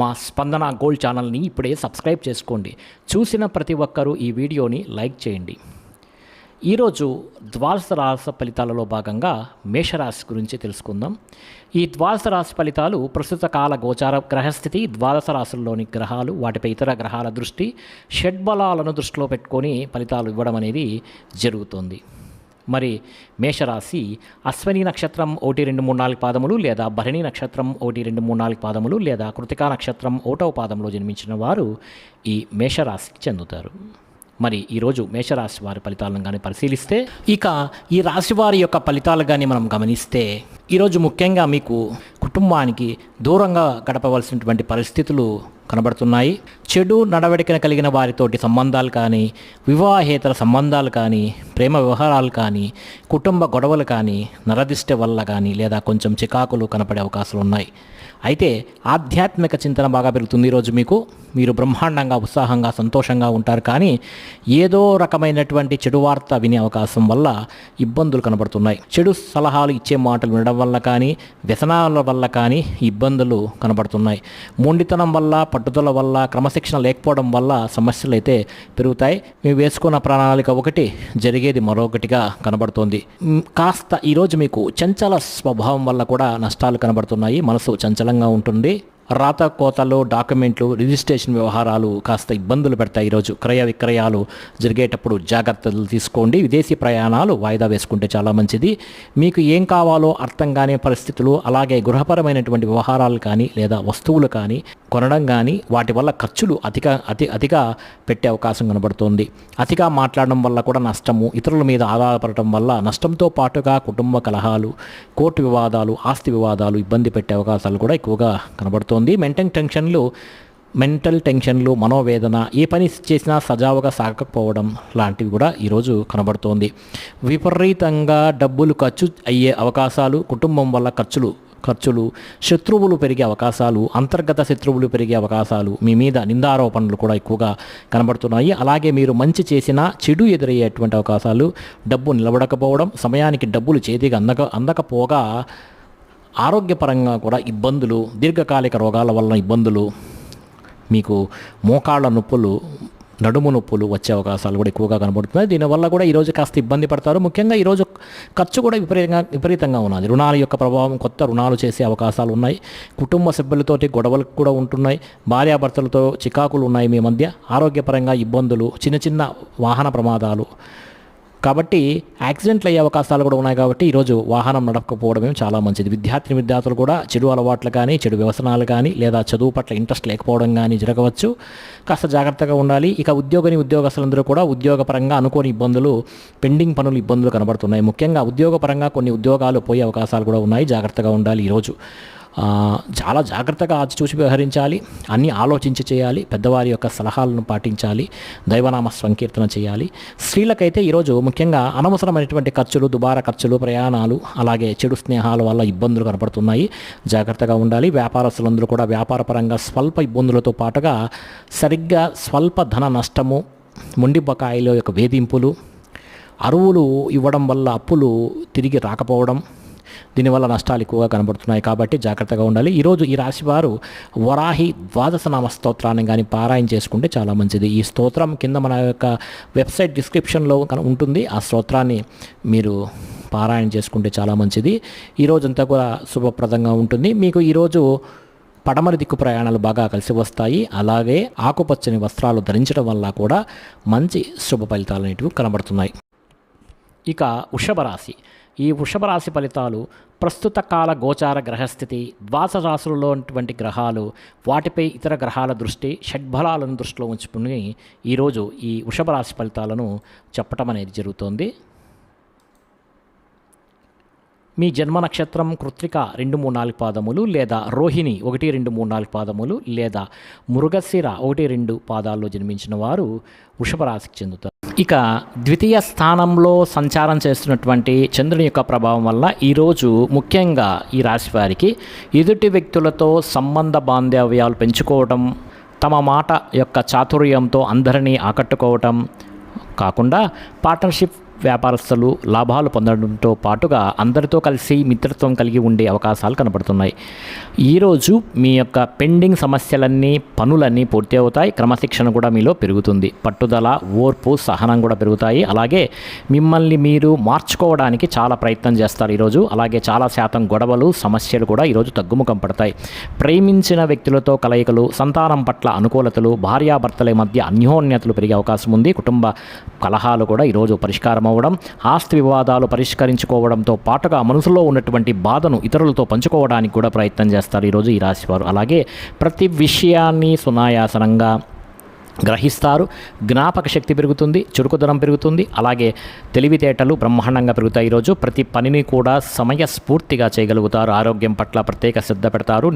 మా స్పందన గోల్డ్ ఛానల్ని ఇప్పుడే సబ్స్క్రైబ్ చేసుకోండి. చూసిన ప్రతి ఒక్కరూ ఈ వీడియోని లైక్ చేయండి. ఈరోజు ద్వాదశ రాశి ఫలితాలలో భాగంగా మేషరాశి గురించి తెలుసుకుందాం. ఈ ద్వాదశ రాశి ఫలితాలు ప్రస్తుత కాల గోచార గ్రహస్థితి, ద్వాదశ రాశుల్లోని గ్రహాలు, వాటిపై ఇతర గ్రహాల దృష్టి, షడ్బలాలను దృష్టిలో పెట్టుకొని ఫలితాలు ఇవ్వడం అనేది జరుగుతుంది. మరి మేషరాశి అశ్వని నక్షత్రం 1, 2, 3, 4 పాదములు లేదా భరణి నక్షత్రం 1, 2, 3, 4 పాదములు లేదా కృతికా నక్షత్రం 1వ పాదంలో జన్మించిన వారు ఈ మేషరాశికి చెందుతారు. మరి ఈరోజు మేషరాశి వారి ఫలితాలను కానీ పరిశీలిస్తే, ఇక ఈ రాశి వారి యొక్క ఫలితాలు కానీ మనం గమనిస్తే, ఈరోజు ముఖ్యంగా మీకు కుటుంబానికి దూరంగా గడపవలసినటువంటి పరిస్థితులు కనబడుతున్నాయి. చెడు నడవడికన కలిగిన వారితోటి సంబంధాలు కానీ, వివాహేతర సంబంధాలు కానీ, ప్రేమ వ్యవహారాలు కానీ, కుటుంబ గొడవలు కానీ, నరదిష్టి వల్ల కానీ లేదా కొంచెం చికాకులు కనపడే అవకాశాలు ఉన్నాయి. అయితే ఆధ్యాత్మిక చింతన బాగా పెరుగుతుంది. ఈరోజు మీరు బ్రహ్మాండంగా, ఉత్సాహంగా, సంతోషంగా ఉంటారు. కానీ ఏదో రకమైనటువంటి చెడు వార్త వినే అవకాశం వల్ల ఇబ్బందులు కనబడుతున్నాయి. చెడు సలహాలు ఇచ్చే మాటలు వినడం వల్ల కానీ, వ్యసనాల వల్ల కానీ ఇబ్బందులు కనబడుతున్నాయి. మొండితనం వల్ల, పట్టుదల వల్ల, క్రమశిక్షణ లేకపోవడం వల్ల సమస్యలు అయితే పెరుగుతాయి. మేము వేసుకున్న ప్రణాళిక ఒకటి, జరిగేది మరొకటిగా కనబడుతోంది. కాస్త ఈరోజు మీకు చంచల స్వభావం వల్ల కూడా నష్టాలు కనబడుతున్నాయి. మనసు చంచలంగా ఉంటుంది. రాత కోతలు, డాక్యుమెంట్లు, రిజిస్ట్రేషన్ వ్యవహారాలు కాస్త ఇబ్బందులు పెడతాయి. ఈరోజు క్రయ విక్రయాలు జరిగేటప్పుడు జాగ్రత్తలు తీసుకోండి. విదేశీ ప్రయాణాలు వాయిదా వేసుకుంటే చాలా మంచిది. మీకు ఏం కావాలో అర్థం కాని పరిస్థితులు, అలాగే గృహపరమైనటువంటి వ్యవహారాలు కానీ లేదా వస్తువులు కానీ కొనడం కానీ, వాటి వల్ల ఖర్చులు అతిగా పెట్టే అవకాశం కనబడుతోంది. అతిగా మాట్లాడడం వల్ల కూడా నష్టము, ఇతరుల మీద ఆధారపడటం వల్ల నష్టంతో పాటుగా కుటుంబ కలహాలు, కోర్టు వివాదాలు, ఆస్తి వివాదాలు ఇబ్బంది పెట్టే అవకాశాలు కూడా ఎక్కువగా కనబడుతోంది. మెంటల్ టెన్షన్లు, మనోవేదన, ఏ పని చేసినా సజావుగా సాగకపోవడం లాంటివి కూడా ఈరోజు కనబడుతోంది. విపరీతంగా డబ్బులు ఖర్చు అయ్యే అవకాశాలు, కుటుంబం వల్ల ఖర్చులు, శత్రువులు పెరిగే అవకాశాలు, అంతర్గత శత్రువులు పెరిగే అవకాశాలు, మీ మీద నిందారోపణలు కూడా ఎక్కువగా కనబడుతున్నాయి. అలాగే మీరు మంచి చేసినా చెడు ఎదురయ్యేటువంటి అవకాశాలు, డబ్బు నిలబడకపోవడం, సమయానికి డబ్బులు చేతికి అందకపోగా ఆరోగ్యపరంగా కూడా ఇబ్బందులు, దీర్ఘకాలిక రోగాల వలన ఇబ్బందులు, మీకు మోకాళ్ళ నొప్పులు, నడుము నొప్పులు వచ్చే అవకాశాలు కూడా ఎక్కువగా కనబడుతున్నాయి. దీనివల్ల కూడా ఈరోజు కాస్త ఇబ్బంది పడతారు. ముఖ్యంగా ఈరోజు ఖర్చు కూడా విపరీతంగా ఉన్నది. రుణాల యొక్క ప్రభావం, కొత్త రుణాలు చేసే అవకాశాలు ఉన్నాయి. కుటుంబ సభ్యులతోటి గొడవలు కూడా ఉంటున్నాయి. భార్యాభర్తలతో చికాకులు ఉన్నాయి మీ మధ్య. ఆరోగ్యపరంగా ఇబ్బందులు, చిన్న వాహన ప్రమాదాలు, కాబట్టి యాక్సిడెంట్లు అయ్యే అవకాశాలు కూడా ఉన్నాయి. కాబట్టి ఈరోజు వాహనం నడపకపోవడమే చాలా మంచిది. విద్యార్థులు కూడా చెడు అలవాట్లు కానీ, చెడు వ్యసనాలు కానీ లేదా చదువు పట్ల ఇంట్రెస్ట్ లేకపోవడం కానీ జరగవచ్చు. కాస్త జాగ్రత్తగా ఉండాలి. ఇక ఉద్యోగస్తులందరూ కూడా ఉద్యోగపరంగా అనుకోని ఇబ్బందులు, పెండింగ్ పనులు ఇబ్బందులు కనబడుతున్నాయి. ముఖ్యంగా ఉద్యోగపరంగా కొన్ని ఉద్యోగాలు పోయే అవకాశాలు కూడా ఉన్నాయి. జాగ్రత్తగా ఉండాలి. ఈరోజు చాలా జాగ్రత్తగా చూసి వ్యవహరించాలి. అన్నీ ఆలోచించి చేయాలి. పెద్దవారి యొక్క సలహాలను పాటించాలి. దైవనామ సంకీర్తన చేయాలి. స్త్రీలకైతే ఈరోజు ముఖ్యంగా అనవసరమైనటువంటి ఖర్చులు, దుబారా ఖర్చులు, ప్రయాణాలు, అలాగే చెడు స్నేహాల వల్ల ఇబ్బందులు కనపడుతున్నాయి. జాగ్రత్తగా ఉండాలి. వ్యాపారస్తులందరూ కూడా వ్యాపారపరంగా స్వల్ప ఇబ్బందులతో పాటుగా సరిగ్గా స్వల్ప ధన నష్టము, మొండి బకాయిల యొక్క వేధింపులు, అరువులు ఇవ్వడం వల్ల అప్పులు తిరిగి రాకపోవడం, దీనివల్ల నష్టాలు ఎక్కువగా కనబడుతున్నాయి. కాబట్టి జాగ్రత్తగా ఉండాలి. ఈరోజు ఈ రాశి వారు వరాహి ద్వాదశ నామ స్తోత్రాన్ని కానీ పారాయణ చేసుకుంటే చాలా మంచిది. ఈ స్తోత్రం కింద మన యొక్క వెబ్సైట్ డిస్క్రిప్షన్లో ఉంటుంది. ఆ స్తోత్రాన్ని మీరు పారాయణ చేసుకుంటే చాలా మంచిది. ఈరోజంతా కూడా శుభప్రదంగా ఉంటుంది. మీకు ఈరోజు పడమర దిక్కు ప్రయాణాలు బాగా కలిసి వస్తాయి. అలాగే ఆకుపచ్చని వస్త్రాలు ధరించడం వల్ల కూడా మంచి శుభ ఫలితాలు అనేటివి కనబడుతున్నాయి. ఇక వృషభ రాశి. ఈ వృషభ రాశి ఫలితాలు ప్రస్తుత కాల గోచార గ్రహస్థితి, ద్వాదశ రాశులలో ఉన్నటువంటి గ్రహాలు, వాటిపై ఇతర గ్రహాల దృష్టి, షడ్బలాలను దృష్టిలో ఉంచుకుని ఈరోజు ఈ వృషభ రాశి ఫలితాలను చెప్పటం అనేది జరుగుతోంది. మీ జన్మ నక్షత్రం కృత్తిక 2, 3, 4 పాదములు లేదా రోహిణి 1, 2, 3, 4 పాదములు లేదా మృగశిర 1, 2 పాదాల్లో జన్మించిన వారు వృషభ రాశికి చెందుతారు. ఇక ద్వితీయ స్థానంలో సంచారం చేస్తున్నటువంటి చంద్రుని యొక్క ప్రభావం వల్ల ఈరోజు ముఖ్యంగా ఈ రాశి వారికి ఎదుటి వ్యక్తులతో సంబంధ బాంధవ్యాలు పెంచుకోవడం, తమ మాట యొక్క చాతుర్యంతో అందరినీ ఆకట్టుకోవటం కాకుండా పార్ట్నర్షిప్ వ్యాపారస్తులు లాభాలు పొందడంతో పాటుగా అందరితో కలిసి మిత్రత్వం కలిగి ఉండే అవకాశాలు కనబడుతున్నాయి. ఈరోజు మీ యొక్క పెండింగ్ సమస్యలన్నీ పనులన్నీ పూర్తి అవుతాయి. క్రమశిక్షణ కూడా మీలో పెరుగుతుంది. పట్టుదల, ఓర్పు, సహనం కూడా పెరుగుతాయి. అలాగే మిమ్మల్ని మీరు మార్చుకోవడానికి చాలా ప్రయత్నం చేస్తారు ఈరోజు. అలాగే చాలా శాతం గొడవలు, సమస్యలు కూడా ఈరోజు తగ్గుముఖం పడతాయి. ప్రేమించిన వ్యక్తులతో కలయికలు, సంతానం పట్ల అనుకూలతలు, భార్యాభర్తల మధ్య అన్యోన్యతలు పెరిగే అవకాశం ఉంది. కుటుంబ కలహాలు కూడా ఈరోజు పరిష్కారం అవ్వడం, ఆస్తి వివాదాలు పరిష్కరించుకోవడంతో పాటుగా మనసులో ఉన్నటువంటి బాధను ఇతరులతో పంచుకోవడానికి కూడా ప్రయత్నం చేస్తారు ఈరోజు ఈ రాశివారు. అలాగే ప్రతి విషయాన్ని సునాయాసనంగా గ్రహిస్తారు. జ్ఞాపక శక్తి పెరుగుతుంది, చురుకుదనం పెరుగుతుంది. అలాగే తెలివితేటలు బ్రహ్మాండంగా పెరుగుతాయి. ఈరోజు ప్రతి పనిని కూడా సమయస్ఫూర్తిగా చేయగలుగుతారు. ఆరోగ్యం పట్ల ప్రత్యేక శ్రద్ధ పెడతారు.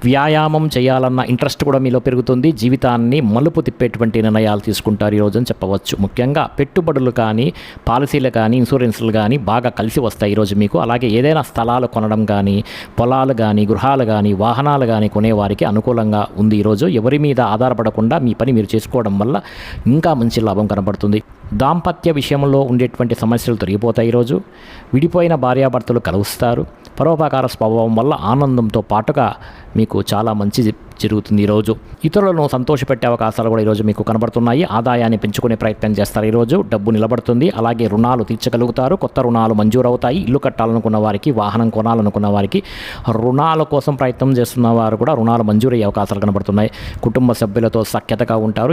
వ్యాయామం చేయాలన్న ఇంట్రెస్ట్ కూడా మీలో పెరుగుతుంది. జీవితాన్ని మలుపు తిప్పేటువంటి నిర్ణయాలు తీసుకుంటారు ఈరోజు అని చెప్పవచ్చు. ముఖ్యంగా పెట్టుబడులు కానీ, పాలసీలు కానీ, ఇన్సూరెన్స్లు కానీ బాగా కలిసి వస్తాయి ఈరోజు మీకు. అలాగే ఏదైనా స్థలాలు కొనడం కానీ, పొలాలు కానీ, గృహాలు కానీ, వాహనాలు కానీ కొనేవారికి అనుకూలంగా ఉంది ఈరోజు. ఎవరి మీద ఆధారపడకుండా మీ పని మీరు చేసుకోవడం వల్ల ఇంకా మంచి లాభం కనబడుతుంది. దాంపత్య విషయంలో ఉండేటువంటి సమస్యలు తొలగిపోతాయి ఈరోజు. విడిపోయిన భార్యాభర్తలు కలుస్తారు. పరోపకార స్వభావం వల్ల ఆనందంతో పాటుగా మీకు చాలా మంచి జరుగుతుంది ఈరోజు. ఇతరులను సంతోషపెట్టే అవకాశాలు కూడా ఈరోజు మీకు కనబడుతున్నాయి. ఆదాయాన్ని పెంచుకునే ప్రయత్నం చేస్తారు ఈరోజు. డబ్బు నిలబడుతుంది. అలాగే రుణాలు తీర్చగలుగుతారు. కొత్త రుణాలు మంజూరవుతాయి. ఇల్లు కట్టాలనుకున్న వారికి, వాహనం కొనాలనుకున్న వారికి, రుణాల కోసం ప్రయత్నం చేస్తున్న వారు కూడా రుణాలు మంజూరయ్యే అవకాశాలు కనబడుతున్నాయి. కుటుంబ సభ్యులతో సఖ్యతగా ఉంటారు.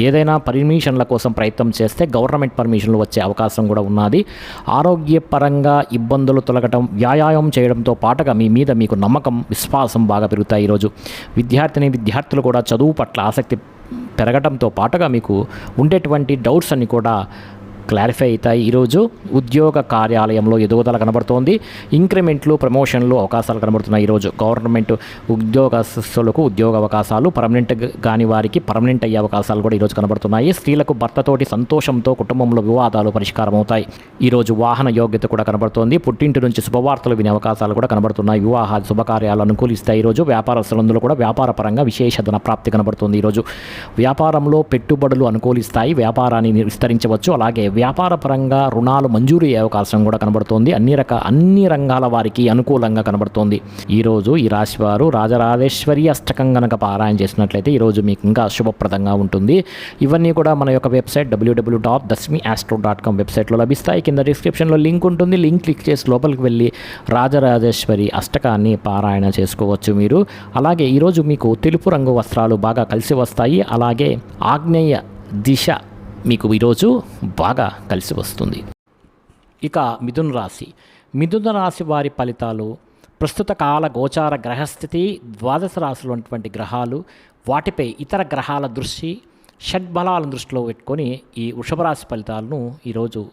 ఏదైనా పర్మిషన్ల కోసం ప్రయత్నం చేస్తే గవర్నమెంట్ పర్మిషన్లు వచ్చే అవకాశం కూడా ఉన్నది. ఆరోగ్యపరంగా ఇబ్బందులు తొలగటం, వ్యాయామం చేయడంతో పాటుగా మీ మీద మీకు నమ్మకం, విశ్వాసం బాగా పెరుగుతాయి ఈరోజు. విద్యార్థులు కూడా చదువు పట్ల ఆసక్తి పెరగడంతో పాటుగా మీకు ఉండేటువంటి డౌట్స్ అన్ని కూడా క్లారిఫై అవుతాయి ఈరోజు. ఉద్యోగ కార్యాలయంలో ఎదుగుదల కనబడుతోంది. ఇంక్రిమెంట్లు, ప్రమోషన్లు అవకాశాలు కనబడుతున్నాయి ఈరోజు. గవర్నమెంట్ ఉద్యోగస్తులకు ఉద్యోగ అవకాశాలు, పర్మనెంట్ కాని వారికి పర్మనెంట్ అయ్యే అవకాశాలు కూడా ఈరోజు కనబడుతున్నాయి. స్త్రీలకు భర్తతోటి సంతోషంతో కుటుంబంలో వివాదాలు పరిష్కారం అవుతాయి ఈరోజు. వాహన యోగ్యత కూడా కనబడుతోంది. పుట్టింటి నుంచి శుభవార్తలు వినే అవకాశాలు కూడా కనబడుతున్నాయి. వివాహాలు, శుభకార్యాలు అనుకూలిస్తాయి ఈరోజు. వ్యాపారస్తులందరూ కూడా వ్యాపార పరంగా విశేష ధన ప్రాప్తి కనబడుతుంది ఈరోజు. వ్యాపారంలో పెట్టుబడులు అనుకూలిస్తాయి. వ్యాపారాన్ని విస్తరించవచ్చు. అలాగే వ్యాపార పరంగా రుణాలు మంజూరు అయ్యే అవకాశం కూడా కనబడుతోంది. అన్ని రంగాల వారికి అనుకూలంగా కనబడుతోంది ఈరోజు. ఈ రాశి వారు రాజరాజేశ్వరి అష్టకం కనుక పారాయణ చేసినట్లయితే ఈరోజు మీకు ఇంకా శుభప్రదంగా ఉంటుంది. ఇవన్నీ కూడా మన యొక్క వెబ్సైట్ www.dasmiastro.com వెబ్సైట్లో లభిస్తాయి. కింద డిస్క్రిప్షన్లో లింక్ ఉంటుంది. లింక్ క్లిక్ చేసి లోపలికి వెళ్ళి రాజరాజేశ్వరి అష్టకాన్ని పారాయణ చేసుకోవచ్చు మీరు. అలాగే ఈరోజు మీకు తెలుపు రంగు వస్త్రాలు బాగా కలిసి వస్తాయి. అలాగే ఆగ్నేయ దిశ మీకు ఈరోజు బాగా కలిసి వస్తుంది. ఇక మిథున రాశి వారి ఫలితాలు. ప్రస్తుత కాల గోచార గ్రహస్థితి, ద్వాదశ రాశులు ఉన్నటువంటి గ్రహాలు, వాటిపై ఇతర గ్రహాల దృష్టి, షడ్బలాలను దృష్టిలో పెట్టుకొని ఈ వృషభ రాశి ఫలితాలను ఈరోజు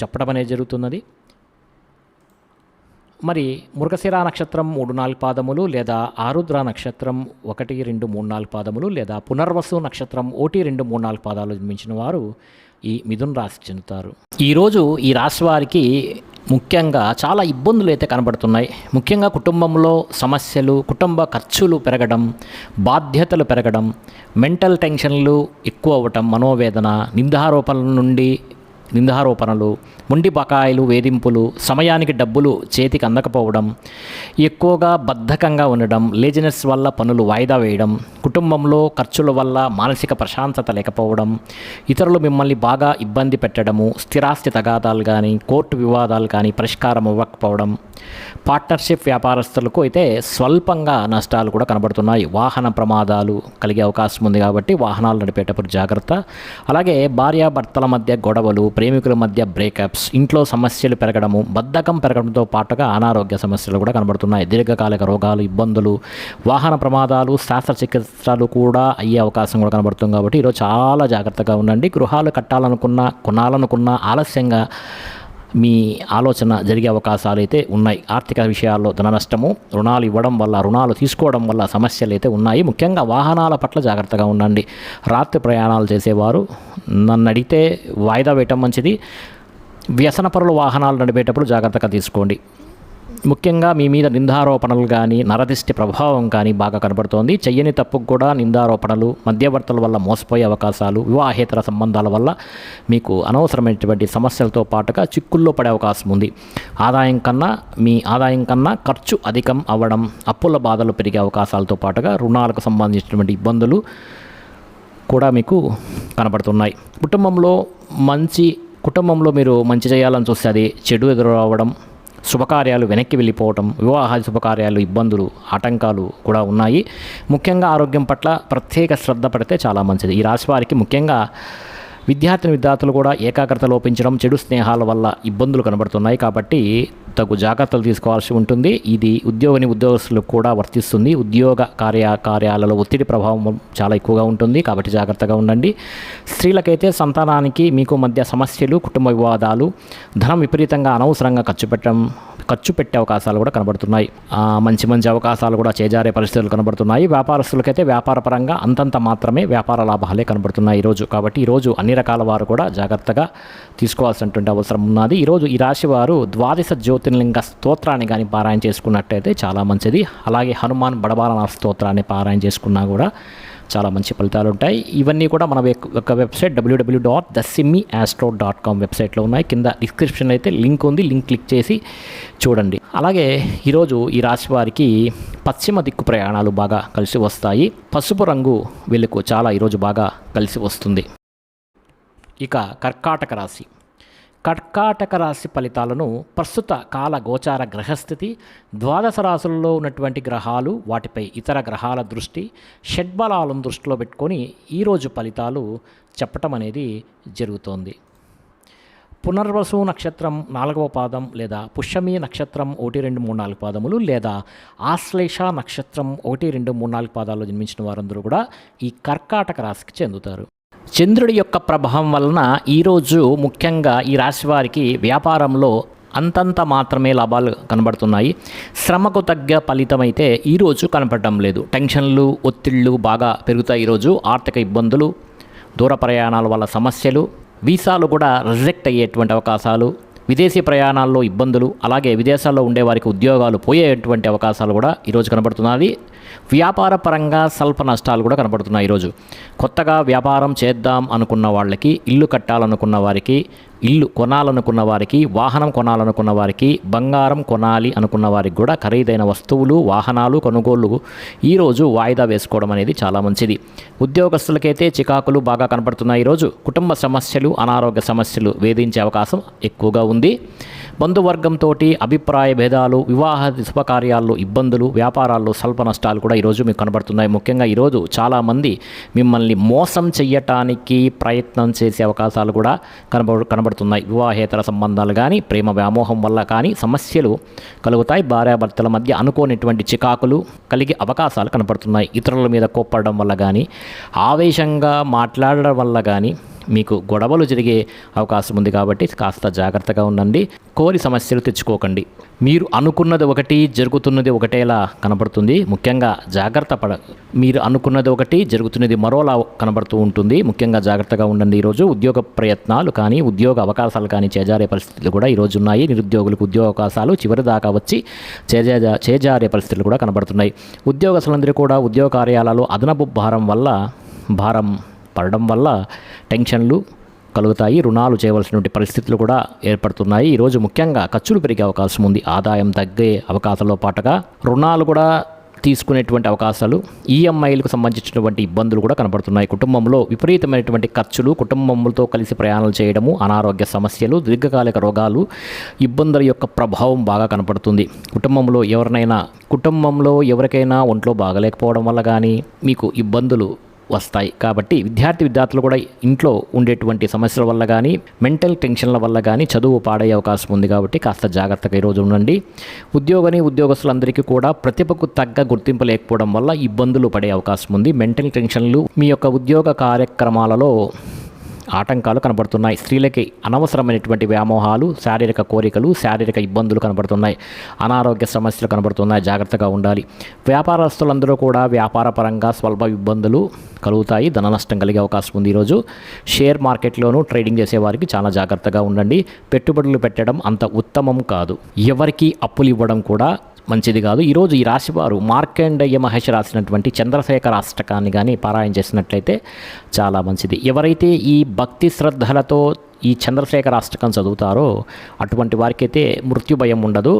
చెప్పడం అనేది జరుగుతున్నది. మరి మృగశిర నక్షత్రం 3-4 పాదములు, లేదా ఆరుద్ర నక్షత్రం 1, 2, 3, 4 పాదములు, లేదా పునర్వసు నక్షత్రం 1, 2, 3, 4 పాదాలు జన్మించిన వారు ఈ మిథున రాశికి చెందుతారు. ఈరోజు ఈ రాశి వారికి ముఖ్యంగా చాలా ఇబ్బందులు అయితే కనబడుతున్నాయి. ముఖ్యంగా కుటుంబంలో సమస్యలు, కుటుంబ ఖర్చులు పెరగడం, బాధ్యతలు పెరగడం, మెంటల్ టెన్షన్లు ఎక్కువ అవ్వటం, మనోవేదన, నిందారోపణలు, మొండి బకాయిలు, వేధింపులు, సమయానికి డబ్బులు చేతికి అందకపోవడం, ఎక్కువగా బద్ధకంగా ఉండడం, లేజినెస్ వల్ల పనులు వాయిదా వేయడం, కుటుంబంలో ఖర్చుల వల్ల మానసిక ప్రశాంతత లేకపోవడం, ఇతరులు మిమ్మల్ని బాగా ఇబ్బంది పెట్టడము, స్థిరాస్తి తగాదాలు కానీ, కోర్టు వివాదాలు కానీ పరిష్కారం అవ్వకపోవడం, పార్ట్నర్షిప్ వ్యాపారస్తులకు అయితే స్వల్పంగా నష్టాలు కూడా కనబడుతున్నాయి. వాహన ప్రమాదాలు కలిగే అవకాశం ఉంది కాబట్టి వాహనాలు నడిపేటప్పుడు జాగ్రత్త. అలాగే భార్యాభర్తల మధ్య గొడవలు, ప్రేమికుల మధ్య బ్రేకప్స్, ఇంట్లో సమస్యలు పెరగడము, బద్ధకం పెరగడంతో పాటుగా అనారోగ్య సమస్యలు కూడా కనబడుతున్నాయి. దీర్ఘకాలిక రోగాలు, ఇబ్బందులు, వాహన ప్రమాదాలు, శస్త్రచికిత్సలు కూడా అయ్యే అవకాశం కూడా కనబడుతుంది. కాబట్టి ఈరోజు చాలా జాగ్రత్తగా ఉండండి. గృహాలు కొనాలనుకున్న ఆలస్యంగా మీ ఆలోచన జరిగే అవకాశాలు అయితే ఉన్నాయి. ఆర్థిక విషయాల్లో ధన నష్టము, రుణాలు తీసుకోవడం వల్ల సమస్యలు అయితే ఉన్నాయి. ముఖ్యంగా వాహనాల పట్ల జాగ్రత్తగా ఉండండి. రాత్రి ప్రయాణాలు చేసేవారు నన్ను అడిగితే వాయిదా వేయటం మంచిది. వ్యసనపరుల వాహనాలు నడిపేటప్పుడు జాగ్రత్తగా తీసుకోండి. ముఖ్యంగా మీ మీద నిందారోపణలు కానీ నరదిష్టి ప్రభావం కానీ బాగా కనబడుతోంది. చెయ్యని తప్పుకు కూడా నిందారోపణలు, మధ్యవర్తుల వల్ల మోసపోయే అవకాశాలు, వివాహేతర సంబంధాల వల్ల మీకు అనవసరమైనటువంటి సమస్యలతో పాటుగా చిక్కుల్లో పడే అవకాశం ఉంది. మీ ఆదాయం కన్నా ఖర్చు అధికం అవ్వడం, అప్పుల బాధలు పెరిగే అవకాశాలతో పాటుగా రుణాలకు సంబంధించినటువంటి ఇబ్బందులు కూడా మీకు కనబడుతున్నాయి. కుటుంబంలో మీరు మంచి చేయాలని చూస్తే అది చెడు ఎదురు రావడం, శుభకార్యాలు వెనక్కి వెళ్ళిపోవటం, వివాహాది శుభకార్యాలు ఇబ్బందులు, ఆటంకాలు కూడా ఉన్నాయి. ముఖ్యంగా ఆరోగ్యం పట్ల ప్రత్యేక శ్రద్ధ పడితే చాలా మంచిది. ఈ రాశి వారికి ముఖ్యంగా విద్యార్థులు కూడా ఏకాగ్రత లోపించడం, చెడు స్నేహాల వల్ల ఇబ్బందులు కనబడుతున్నాయి. కాబట్టి తగు జాగ్రత్తలు తీసుకోవాల్సి ఉంటుంది. ఇది ఉద్యోగస్తులకు కూడా వర్తిస్తుంది. ఉద్యోగ కార్యాలలో ఒత్తిడి ప్రభావం చాలా ఎక్కువగా ఉంటుంది కాబట్టి జాగ్రత్తగా ఉండండి. స్త్రీలకైతే సంతానానికి మీకు మధ్య సమస్యలు, కుటుంబ వివాదాలు, ధనం విపరీతంగా అనవసరంగా ఖర్చు పెట్టే అవకాశాలు కూడా కనబడుతున్నాయి. మంచి అవకాశాలు కూడా చేజారే పరిస్థితులు కనబడుతున్నాయి. వ్యాపారస్తులకైతే వ్యాపారపరంగా అంతంత మాత్రమే వ్యాపార లాభాలే కనబడుతున్నాయి ఈరోజు. కాబట్టి ఈరోజు అన్ని రకాల వారు కూడా జాగ్రత్తగా తీసుకోవాల్సినటువంటి అవసరం ఉన్నది. ఈరోజు ఈ రాశి వారు ద్వాదశ జ్యోతిర్లింగ స్తోత్రాన్ని కానీ పారాయణ చేసుకున్నట్టయితే చాలా మంచిది. అలాగే హనుమాన్ బడబాలన స్తోత్రాన్ని పారాయణ చేసుకున్నా కూడా చాలా మంచి ఫలితాలు ఉంటాయి. ఇవన్నీ కూడా మన యొక్క వెబ్సైట్ www.thesimmiastro.com వెబ్సైట్లో ఉన్నాయి. కింద డిస్క్రిప్షన్ అయితే లింక్ ఉంది, లింక్ క్లిక్ చేసి చూడండి. అలాగే ఈరోజు ఈ రాశి వారికి పశ్చిమ దిక్కు ప్రయాణాలు బాగా కలిసి వస్తాయి. పసుపు రంగు వీళ్ళకు చాలా ఈరోజు బాగా కలిసి వస్తుంది. ఇక కర్కాటక రాశి ఫలితాలను ప్రస్తుత కాల గోచార గ్రహస్థితి, ద్వాదశ రాశుల్లో ఉన్నటువంటి గ్రహాలు, వాటిపై ఇతర గ్రహాల దృష్టి, షడ్బలాలను దృష్టిలో పెట్టుకొని ఈరోజు ఫలితాలు చెప్పటం అనేది జరుగుతోంది. పునర్వసు నక్షత్రం 4వ పాదం లేదా పుష్యమి నక్షత్రం 1, 2, 3, 4 పాదములు లేదా ఆశ్లేష నక్షత్రం 1, 2, 3, 4 పాదాల్లో జన్మించిన వారందరూ కూడా ఈ కర్కాటక రాశికి చెందుతారు. చంద్రుడి యొక్క ప్రభావం వలన ఈరోజు ముఖ్యంగా ఈ రాశి వారికి వ్యాపారంలో అంతంత మాత్రమే లాభాలు కనబడుతున్నాయి. శ్రమకు తగ్గ ఫలితం అయితే ఈరోజు కనపడటం లేదు. టెన్షన్లు, ఒత్తిళ్లు బాగా పెరుగుతాయి. ఈరోజు ఆర్థిక ఇబ్బందులు, దూర ప్రయాణాల వల్ల సమస్యలు, వీసాలు కూడా రిజెక్ట్ అయ్యేటువంటి అవకాశాలు, విదేశీ ప్రయాణాల్లో ఇబ్బందులు, అలాగే విదేశాల్లో ఉండే వారికి ఉద్యోగాలు పోయేటువంటి అవకాశాలు కూడా ఈరోజు కనబడుతున్నది. వ్యాపార పరంగా స్వల్ప నష్టాలు కూడా కనబడుతున్నాయి. ఈరోజు కొత్తగా వ్యాపారం చేద్దాం అనుకున్న వాళ్ళకి, ఇల్లు కట్టాలనుకున్న వారికి, ఇల్లు కొనాలనుకున్న వారికి, వాహనం కొనాలనుకున్న వారికి, బంగారం కొనాలి అనుకున్న వారికి కూడా ఖరీదైన వస్తువులు, వాహనాలు కొనుగోళ్లు ఈరోజు వాయిదా వేసుకోవడం అనేది చాలా మంచిది. ఉద్యోగస్తులకైతే చికాకులు బాగా కనపడుతున్నాయి. ఈరోజు కుటుంబ సమస్యలు, అనారోగ్య సమస్యలు వేధించే అవకాశం ఎక్కువగా ఉంది. బంధువర్గంతో అభిప్రాయ భేదాలు, వివాహ శుభకార్యాల్లో ఇబ్బందులు, వ్యాపారాల్లో స్వల్ప నష్టాలు కూడా ఈరోజు మీకు కనబడుతున్నాయి. ముఖ్యంగా ఈరోజు చాలామంది మిమ్మల్ని మోసం చెయ్యటానికి ప్రయత్నం చేసే అవకాశాలు కూడా కనబడుతున్నాయి. వివాహేతర సంబంధాలు కానీ, ప్రేమ వ్యామోహం వల్ల కానీ సమస్యలు కలుగుతాయి. భార్యాభర్తల మధ్య అనుకోనిటువంటి చికాకులు కలిగే అవకాశాలు కనబడుతున్నాయి. ఇతరుల మీద కోప్పడడం వల్ల కానీ, ఆవేశంగా మాట్లాడడం వల్ల కానీ మీకు గొడవలు జరిగే అవకాశం ఉంది. కాబట్టి కాస్త జాగ్రత్తగా ఉండండి. కోరి సమస్యలు తెచ్చుకోకండి. మీరు అనుకున్నది ఒకటి, జరుగుతున్నది ఒకటేలా కనబడుతుంది. ముఖ్యంగా మీరు అనుకున్నది ఒకటి, జరుగుతున్నది మరోలా కనబడుతూ ఉంటుంది. ముఖ్యంగా జాగ్రత్తగా ఉండండి. ఈరోజు ఉద్యోగ ప్రయత్నాలు కానీ, ఉద్యోగ అవకాశాలు కానీ చేజారే పరిస్థితులు కూడా ఈరోజు ఉన్నాయి. నిరుద్యోగులకు ఉద్యోగ అవకాశాలు చివరి దాకా వచ్చి చేజారే పరిస్థితులు కూడా కనబడుతున్నాయి. ఉద్యోగస్తులందరూ కూడా ఉద్యోగ కార్యాలలో అదనపు భారం పడడం వల్ల టెన్షన్లు కలుగుతాయి. రుణాలు చేయవలసినటువంటి పరిస్థితులు కూడా ఏర్పడుతున్నాయి. ఈరోజు ముఖ్యంగా ఖర్చులు పెరిగే అవకాశం ఉంది. ఆదాయం తగ్గే అవకాశాలతో పాటుగా రుణాలు కూడా తీసుకునేటువంటి అవకాశాలు, ఈఎంఐలకు సంబంధించినటువంటి ఇబ్బందులు కూడా కనబడుతున్నాయి. కుటుంబంలో విపరీతమైనటువంటి ఖర్చులు, కుటుంబంతో కలిసి ప్రయాణాలు చేయడము, అనారోగ్య సమస్యలు, దీర్ఘకాలిక రోగాలు, ఇబ్బందుల యొక్క ప్రభావం బాగా కనపడుతుంది. కుటుంబంలో ఎవరికైనా ఒంట్లో బాగలేకపోవడం వల్ల కానీ మీకు ఇబ్బందులు వస్తాయి. కాబట్టి విద్యార్థులు కూడా ఇంట్లో ఉండేటువంటి సమస్యల వల్ల కానీ, మెంటల్ టెన్షన్ల వల్ల కానీ చదువు పాడయ్యే అవకాశం ఉంది. కాబట్టి కాస్త జాగ్రత్తగా ఈరోజు ఉండండి. ఉద్యోగస్తులందరికీ కూడా ప్రతిభకు తగ్గ గుర్తింపు లేకపోవడం వల్ల ఇబ్బందులు పడే అవకాశం ఉంది. మెంటల్ టెన్షన్లు మీ యొక్క ఉద్యోగ కార్యక్రమాలలో ఆటంకాలు కనబడుతున్నాయి. స్త్రీలకి అనవసరమైనటువంటి వ్యామోహాలు, శారీరక కోరికలు, శారీరక ఇబ్బందులు కనబడుతున్నాయి. అనారోగ్య సమస్యలు కనబడుతున్నాయి. జాగ్రత్తగా ఉండాలి. వ్యాపారస్తులందరూ కూడా వ్యాపారపరంగా స్వల్ప ఇబ్బందులు కలుగుతాయి. ధన నష్టం కలిగే అవకాశం ఉంది. ఈరోజు షేర్ మార్కెట్లోనూ ట్రేడింగ్ చేసేవారికి చాలా జాగ్రత్తగా ఉండండి. పెట్టుబడులు పెట్టడం అంత ఉత్తమం కాదు. ఎవరికి అప్పులు ఇవ్వడం కూడా మంచిది కాదు. ఈరోజు ఈ రాశివారు మార్కండేయ మహర్షి రాసినటువంటి చంద్రశేఖర అష్టకాన్ని కానీ పారాయణ చేసినట్లయితే చాలా మంచిది. ఎవరైతే ఈ భక్తి శ్రద్ధలతో ఈ చంద్రశేఖర అష్టకం చదువుతారో అటువంటి వారికైతే మృత్యు భయం ఉండదు.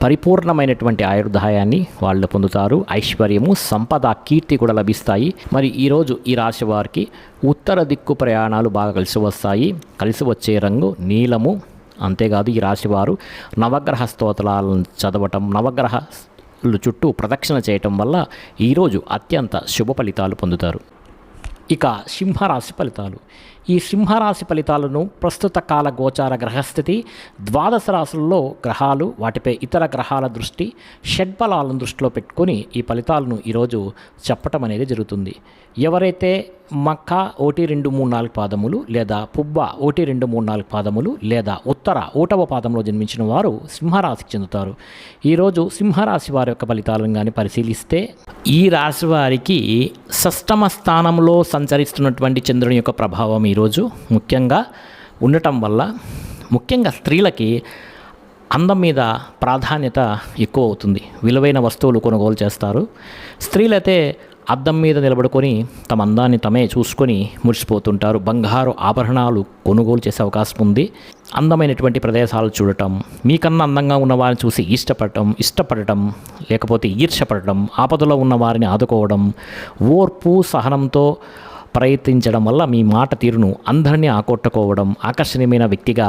పరిపూర్ణమైనటువంటి ఆయుర్దాయాన్ని వాళ్ళు పొందుతారు. ఐశ్వర్యము, సంపద, కీర్తి కూడా లభిస్తాయి. మరి ఈరోజు ఈ రాశి వారికి ఉత్తర దిక్కు ప్రయాణాలు బాగా కలిసి వస్తాయి. కలిసి వచ్చే రంగు నీలము. అంతేకాదు ఈ రాశివారు నవగ్రహ స్తోత్రాలను చదవటం, నవగ్రహాలు చుట్టూ ప్రదక్షిణ చేయటం వల్ల ఈరోజు అత్యంత శుభ ఫలితాలు పొందుతారు. ఇక సింహరాశి ఫలితాలు. ఈ సింహరాశి ఫలితాలను ప్రస్తుత కాల గోచార గ్రహస్థితి, ద్వాదశ రాశుల్లో గ్రహాలు, వాటిపై ఇతర గ్రహాల దృష్టి, షడ్బలాలను దృష్టిలో పెట్టుకొని ఈ ఫలితాలను ఈరోజు చెప్పటం అనేది జరుగుతుంది. ఎవరైతే మక్క 1, 2, 3, 4 పాదములు లేదా పుబ్బ 1, 2, 3, 4 పాదములు లేదా ఉత్తర 1వ పాదంలో జన్మించిన వారు సింహరాశికి చెందుతారు. ఈరోజు సింహరాశి వారి యొక్క ఫలితాలను కానీ పరిశీలిస్తే ఈ రాశి వారికి షష్టమ స్థానంలో సంచరిస్తున్నటువంటి చంద్రుని యొక్క ప్రభావం ఈరోజు ముఖ్యంగా ఉండటం వల్ల ముఖ్యంగా స్త్రీలకి అందం మీద ప్రాధాన్యత ఎక్కువ అవుతుంది. విలువైన వస్తువులు కొనుగోలు చేస్తారు. స్త్రీలైతే అద్దం మీద నిలబడుకొని తమ అందాన్ని తమే చూసుకొని మురిసిపోతుంటారు. బంగారు ఆభరణాలు కొనుగోలు చేసే అవకాశం ఉంది. అందమైనటువంటి ప్రదేశాలు చూడటం, మీకన్నా అందంగా ఉన్న వారిని చూసి ఇష్టపడటం లేకపోతే ఈర్ష్యపడటం, ఆపదలో ఉన్న వారిని ఆదుకోవడం, ఓర్పు సహనంతో ప్రయత్నించడం వల్ల మీ మాట తీరును అందరినీ ఆకట్టుకోవడం, ఆకర్షణీయమైన వ్యక్తిగా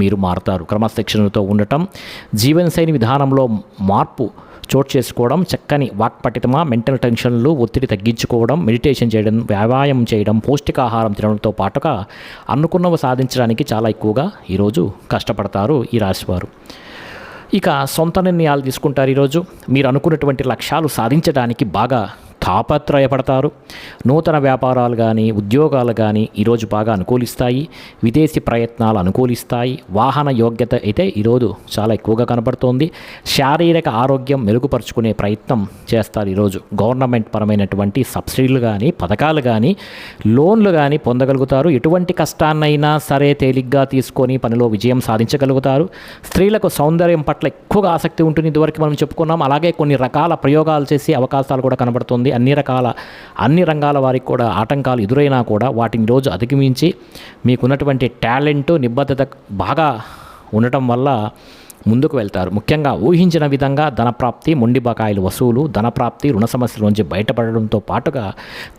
మీరు మారుతారు. క్రమశిక్షణతో ఉండటం, జీవనశైలి విధానంలో మార్పు చోటు చేసుకోవడం, చక్కని వాక్పటితమ, మెంటల్ టెన్షన్లు, ఒత్తిడి తగ్గించుకోవడం, మెడిటేషన్ చేయడం, వ్యాయామం చేయడం, పౌష్టికాహారం తినడంతో పాటుగా అనుకున్నవి సాధించడానికి చాలా ఎక్కువగా ఈరోజు కష్టపడతారు ఈ రాశివారు. ఇక సొంత నిర్ణయాలు తీసుకుంటారు. ఈరోజు మీరు అనుకున్నటువంటి లక్ష్యాలు సాధించడానికి బాగా తాపత్రయపడతారు. నూతన వ్యాపారాలు కానీ ఉద్యోగాలు కానీ ఈరోజు బాగా అనుకూలిస్తాయి. విదేశీ ప్రయత్నాలు అనుకూలిస్తాయి. వాహన యోగ్యత అయితే ఈరోజు చాలా ఎక్కువగా కనబడుతోంది. శారీరక ఆరోగ్యం మెరుగుపరుచుకునే ప్రయత్నం చేస్తారు. ఈరోజు గవర్నమెంట్ పరమైనటువంటి సబ్సిడీలు కానీ పథకాలు కానీ లోన్లు కానీ పొందగలుగుతారు. ఎటువంటి కష్టాన్నైనా సరే తేలిగ్గా తీసుకొని పనిలో విజయం సాధించగలుగుతారు. స్త్రీలకు సౌందర్యం పట్ల ఎక్కువగా ఆసక్తి ఉంటుంది. ఇదివరకు మనం చెప్పుకున్నాం. అలాగే కొన్ని రకాల ప్రయోగాలు చేసే అవకాశాలు కూడా కనబడుతుంది. అన్ని రంగాల వారికి కూడా ఆటంకాలు ఎదురైనా కూడా వాటిని రోజు అధిగమించి మీకున్నటువంటి టాలెంట్, నిబద్ధత బాగా ఉండటం వల్ల ముందుకు వెళ్తారు. ముఖ్యంగా ఊహించిన విధంగా ధనప్రాప్తి, మొండి బకాయిలు వసూలు, ధనప్రాప్తి, రుణ సమస్యల నుంచి బయటపడడంతో పాటుగా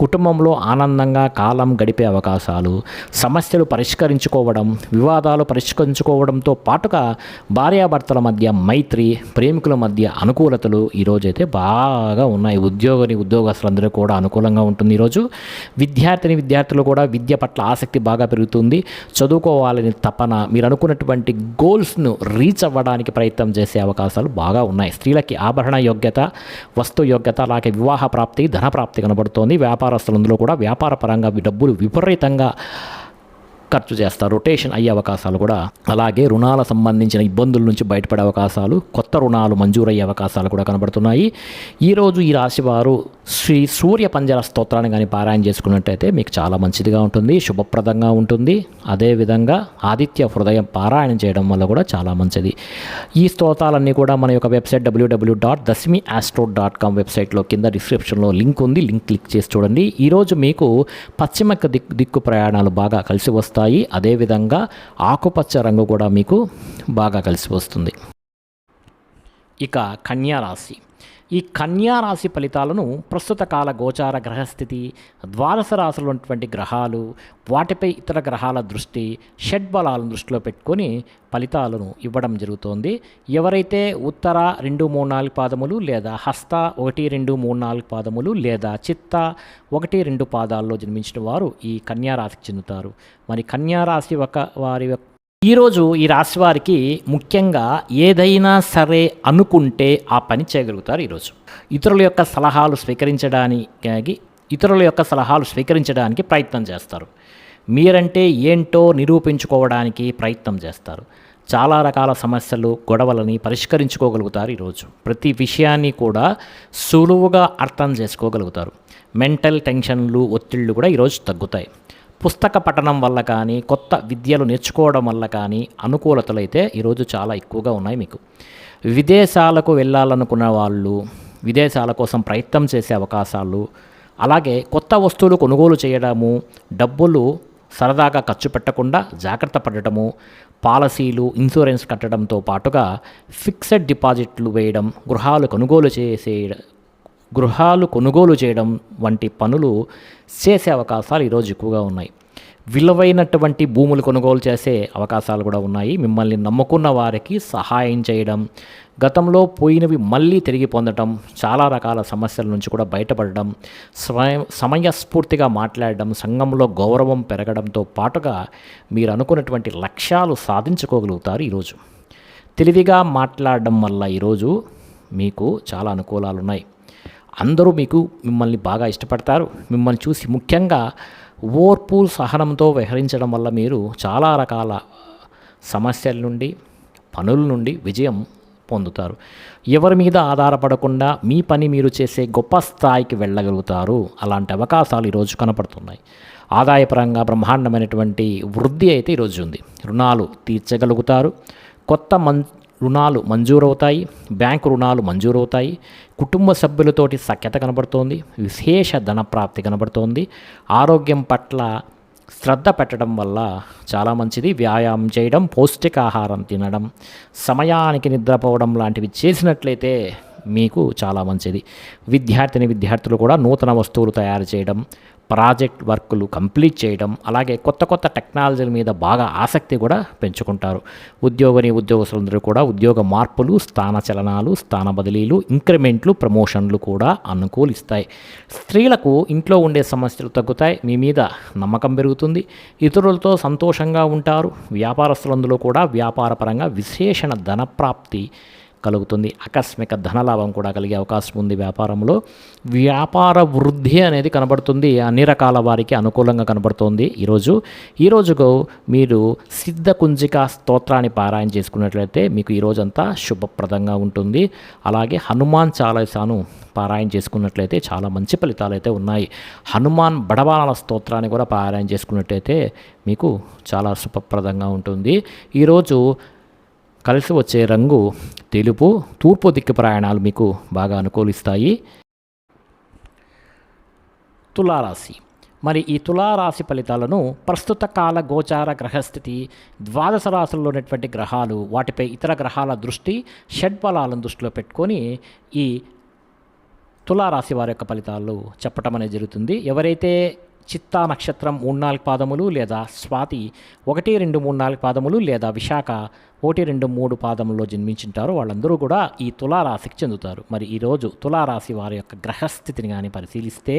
కుటుంబంలో ఆనందంగా కాలం గడిపే అవకాశాలు, సమస్యలు పరిష్కరించుకోవడం, వివాదాలు పరిష్కరించుకోవడంతో పాటుగా భార్యాభర్తల మధ్య మైత్రి, ప్రేమికుల మధ్య అనుకూలతలు ఈరోజైతే బాగా ఉన్నాయి. ఉద్యోగస్తులందరూ కూడా అనుకూలంగా ఉంటుంది. ఈరోజు విద్యార్థులు కూడా విద్య పట్ల ఆసక్తి బాగా పెరుగుతుంది. చదువుకోవాలని తపన, మీరు అనుకున్నటువంటి గోల్స్ను రీచ్ అవ్వడానికి ప్రయత్నం చేసే అవకాశాలు బాగా ఉన్నాయి. స్త్రీలకి ఆభరణ యోగ్యత, వస్తు యోగ్యత, అలాగే వివాహ ప్రాప్తి, ధన ప్రాప్తి కనబడుతోంది. వ్యాపారస్తులందరూ కూడా వ్యాపార పరంగా డబ్బులు విపరీతంగా ఖర్చు చేస్తారు. రొటేషన్ అయ్యే అవకాశాలు కూడా, అలాగే రుణాల సంబంధించిన ఇబ్బందుల నుంచి బయటపడే అవకాశాలు, కొత్త రుణాలు మంజూరయ్యే అవకాశాలు కూడా కనబడుతున్నాయి. ఈరోజు ఈ రాశివారు శ్రీ సూర్య పంజర స్తోత్రాన్ని కానీ పారాయణ చేసుకున్నట్టయితే మీకు చాలా మంచిదిగా ఉంటుంది, శుభప్రదంగా ఉంటుంది. అదేవిధంగా ఆదిత్య హృదయం పారాయణం చేయడం వల్ల కూడా చాలా మంచిది. ఈ స్తోత్రాలన్నీ కూడా మన యొక్క వెబ్సైట్ www.dasmiastro.com వెబ్సైట్లో కింద డిస్క్రిప్షన్లో లింక్ ఉంది. లింక్ క్లిక్ చేసి చూడండి. ఈరోజు మీకు పశ్చిమ దిక్కు ప్రయాణాలు బాగా కలిసి వస్తాయి. అదేవిధంగా ఆకుపచ్చ రంగు కూడా మీకు బాగా కలిసి వస్తుంది. ఇక కన్యారాశి. ఈ కన్యారాశి ఫలితాలను ప్రస్తుత కాల గోచార గ్రహస్థితి, ద్వాదశ రాశులు ఉన్నటువంటి గ్రహాలు, వాటిపై ఇతర గ్రహాల దృష్టి, షడ్బలాలను దృష్టిలో పెట్టుకొని ఫలితాలను ఇవ్వడం జరుగుతోంది. ఎవరైతే ఉత్తర 2, 3, 4 పాదములు లేదా హస్త 1, 2, 3, 4 పాదములు లేదా చిత్త 1, 2 పాదాల్లో జన్మించిన వారు ఈ కన్యారాశికి చెందుతారు. మరి కన్యారాశి వారి ఈరోజు ఈ రాశి వారికి ముఖ్యంగా ఏదైనా సరే అనుకుంటే ఆ పని చేయగలుగుతారు. ఈరోజు ఇతరుల యొక్క సలహాలు స్వీకరించడానికి ప్రయత్నం చేస్తారు. మీరంటే ఏంటో నిరూపించుకోవడానికి ప్రయత్నం చేస్తారు. చాలా రకాల సమస్యలు, గొడవలని పరిష్కరించుకోగలుగుతారు ఈరోజు. ప్రతి విషయాన్ని కూడా సులువుగా అర్థం చేసుకోగలుగుతారు. మెంటల్ టెన్షన్లు, ఒత్తిళ్ళు కూడా ఈరోజు తగ్గుతాయి. పుస్తక పఠనం వల్ల కానీ, కొత్త విద్యలు నేర్చుకోవడం వల్ల కానీ అనుకూలతలు అయితే ఈరోజు చాలా ఎక్కువగా ఉన్నాయి మీకు. విదేశాలకు వెళ్ళాలనుకున్న వాళ్ళు విదేశాల కోసం ప్రయత్నం చేసే అవకాశాలు, అలాగే కొత్త వస్తువులు కొనుగోలు చేయడము, డబ్బులు సరదాగా ఖర్చు పెట్టకుండా జాగ్రత్త పడటము, పాలసీలు, ఇన్సూరెన్స్ కట్టడంతో పాటుగా ఫిక్స్డ్ డిపాజిట్లు వేయడం, గృహాలు కొనుగోలు చేయడం వంటి పనులు చేసే అవకాశాలు ఈరోజు ఎక్కువగా ఉన్నాయి. విలువైనటువంటి భూములు కొనుగోలు చేసే అవకాశాలు కూడా ఉన్నాయి. మిమ్మల్ని నమ్ముకున్న వారికి సహాయం చేయడం, గతంలో పోయినవి మళ్ళీ తిరిగి పొందడం, చాలా రకాల సమస్యల నుంచి కూడా బయటపడడం, సమయస్ఫూర్తిగా మాట్లాడడం, సంఘంలో గౌరవం పెరగడంతో పాటుగా మీరు అనుకున్నటువంటి లక్ష్యాలు సాధించుకోగలుగుతారు ఈరోజు. తెలివిగా మాట్లాడడం వల్ల ఈరోజు మీకు చాలా అనుకూలాలు ఉన్నాయి. అందరూ మిమ్మల్ని బాగా ఇష్టపడతారు. మిమ్మల్ని చూసి ముఖ్యంగా ఓర్పు, సహనంతో వ్యవహరించడం వల్ల మీరు చాలా రకాల సమస్యల నుండి, పనుల నుండి విజయం పొందుతారు. ఎవరి మీద ఆధారపడకుండా మీ పని మీరు చేసే గొప్ప స్థాయికి వెళ్ళగలుగుతారు. అలాంటి అవకాశాలు ఈరోజు కనపడుతున్నాయి. ఆదాయపరంగా బ్రహ్మాండమైనటువంటి వృద్ధి అయితే ఈరోజు ఉంది. రుణాలు తీర్చగలుగుతారు. కొత్త రుణాలు మంజూరవుతాయి. బ్యాంకు రుణాలు మంజూరవుతాయి. కుటుంబ సభ్యులతోటి సఖ్యత కనబడుతోంది. విశేష ధనప్రాప్తి కనబడుతోంది. ఆరోగ్యం పట్ల శ్రద్ధ పెట్టడం వల్ల చాలా మంచిది. వ్యాయామం చేయడం, పౌష్టికాహారం తినడం, సమయానికి నిద్రపోవడం లాంటివి చేసినట్లయితే మీకు చాలా మంచిది. విద్యార్థులు కూడా నూతన వస్తువులు తయారు చేయడం, ప్రాజెక్ట్ వర్కులు కంప్లీట్ చేయడం, అలాగే కొత్త కొత్త టెక్నాలజీల మీద బాగా ఆసక్తి కూడా పెంచుకుంటారు. ఉద్యోగస్తులందరూ కూడా ఉద్యోగ మార్పులు, స్థాన చలనాలు, స్థాన బదిలీలు, ఇంక్రిమెంట్లు, ప్రమోషన్లు కూడా అనుకూలిస్తాయి. స్త్రీలకు ఇంట్లో ఉండే సమస్యలు తగ్గుతాయి. మీ మీద నమ్మకం పెరుగుతుంది. ఇతరులతో సంతోషంగా ఉంటారు. వ్యాపారస్తులందరూ కూడా వ్యాపారపరంగా విశేషణ ధనప్రాప్తి కలుగుతుంది. ఆకస్మిక ధనలాభం కూడా కలిగే అవకాశం ఉంది. వ్యాపార వృద్ధి అనేది కనబడుతుంది. అన్ని రకాల వారికి అనుకూలంగా కనబడుతోంది. ఈరోజుకు మీరు సిద్ధ కుంజిక స్తోత్రాన్ని పారాయణ చేసుకున్నట్లయితే మీకు ఈరోజంతా శుభప్రదంగా ఉంటుంది. అలాగే హనుమాన్ చాలీసాను పారాయణ చేసుకున్నట్లయితే చాలా మంచి ఫలితాలు అయితే ఉన్నాయి. హనుమాన్ బడబాల స్తోత్రాన్ని కూడా పారాయణ చేసుకున్నట్లయితే మీకు చాలా శుభప్రదంగా ఉంటుంది. ఈరోజు కలిసి వచ్చే రంగు తెలుపు. తూర్పు దిక్కు ప్రయాణాలు మీకు బాగా అనుకూలిస్తాయి. తులారాశి. మరి ఈ తులారాశి ఫలితాలను ప్రస్తుత కాల గోచార గ్రహస్థితి, ద్వాదశ రాశుల్లో ఉన్నటువంటి గ్రహాలు, వాటిపై ఇతర గ్రహాల దృష్టి, షడ్బలాలను దృష్టిలో పెట్టుకొని ఈ తులారాశి వారి యొక్క ఫలితాలు చెప్పటం అనేది జరుగుతుంది. ఎవరైతే చిత్తా నక్షత్రం 3-4 పాదములు, లేదా స్వాతి 1, 2, 3, 4 పాదములు, లేదా విశాఖ 1, 2, 3 పాదముల్లో జన్మించుంటారు, వాళ్ళందరూ కూడా ఈ తులారాశికి చెందుతారు. మరి ఈరోజు తులారాశి వారి యొక్క గ్రహస్థితిని కానీ పరిశీలిస్తే,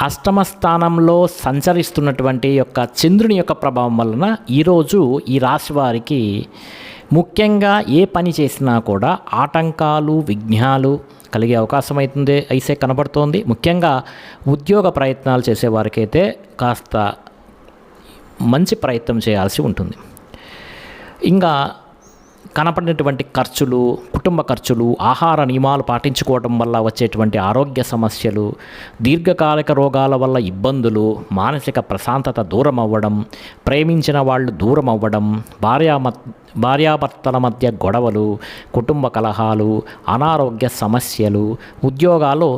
అష్టమ స్థానంలో సంచరిస్తున్నటువంటి యొక్క చంద్రుని యొక్క ప్రభావం వలన ఈరోజు ఈ రాశి వారికి ముఖ్యంగా ఏ పని చేసినా కూడా ఆటంకాలు, విఘ్నాలు కలిగే అవకాశం అయితే కనబడుతోంది. ముఖ్యంగా ఉద్యోగ ప్రయత్నాలు చేసేవారికైతే కాస్త మంచి ప్రయత్నం చేయాల్సి ఉంటుంది. ఇంకా కనపడినటువంటి ఖర్చులు, కుటుంబ ఖర్చులు, ఆహార నియమాలు పాటించుకోవడం వల్ల వచ్చేటువంటి ఆరోగ్య సమస్యలు, దీర్ఘకాలిక రోగాల వల్ల ఇబ్బందులు, మానసిక ప్రశాంతత దూరం అవ్వడం, ప్రేమించిన వాళ్ళు దూరం అవ్వడం, భార్యాభర్తల మధ్య గొడవలు, కుటుంబ కలహాలు, అనారోగ్య సమస్యలు, ఉద్యోగాల్లో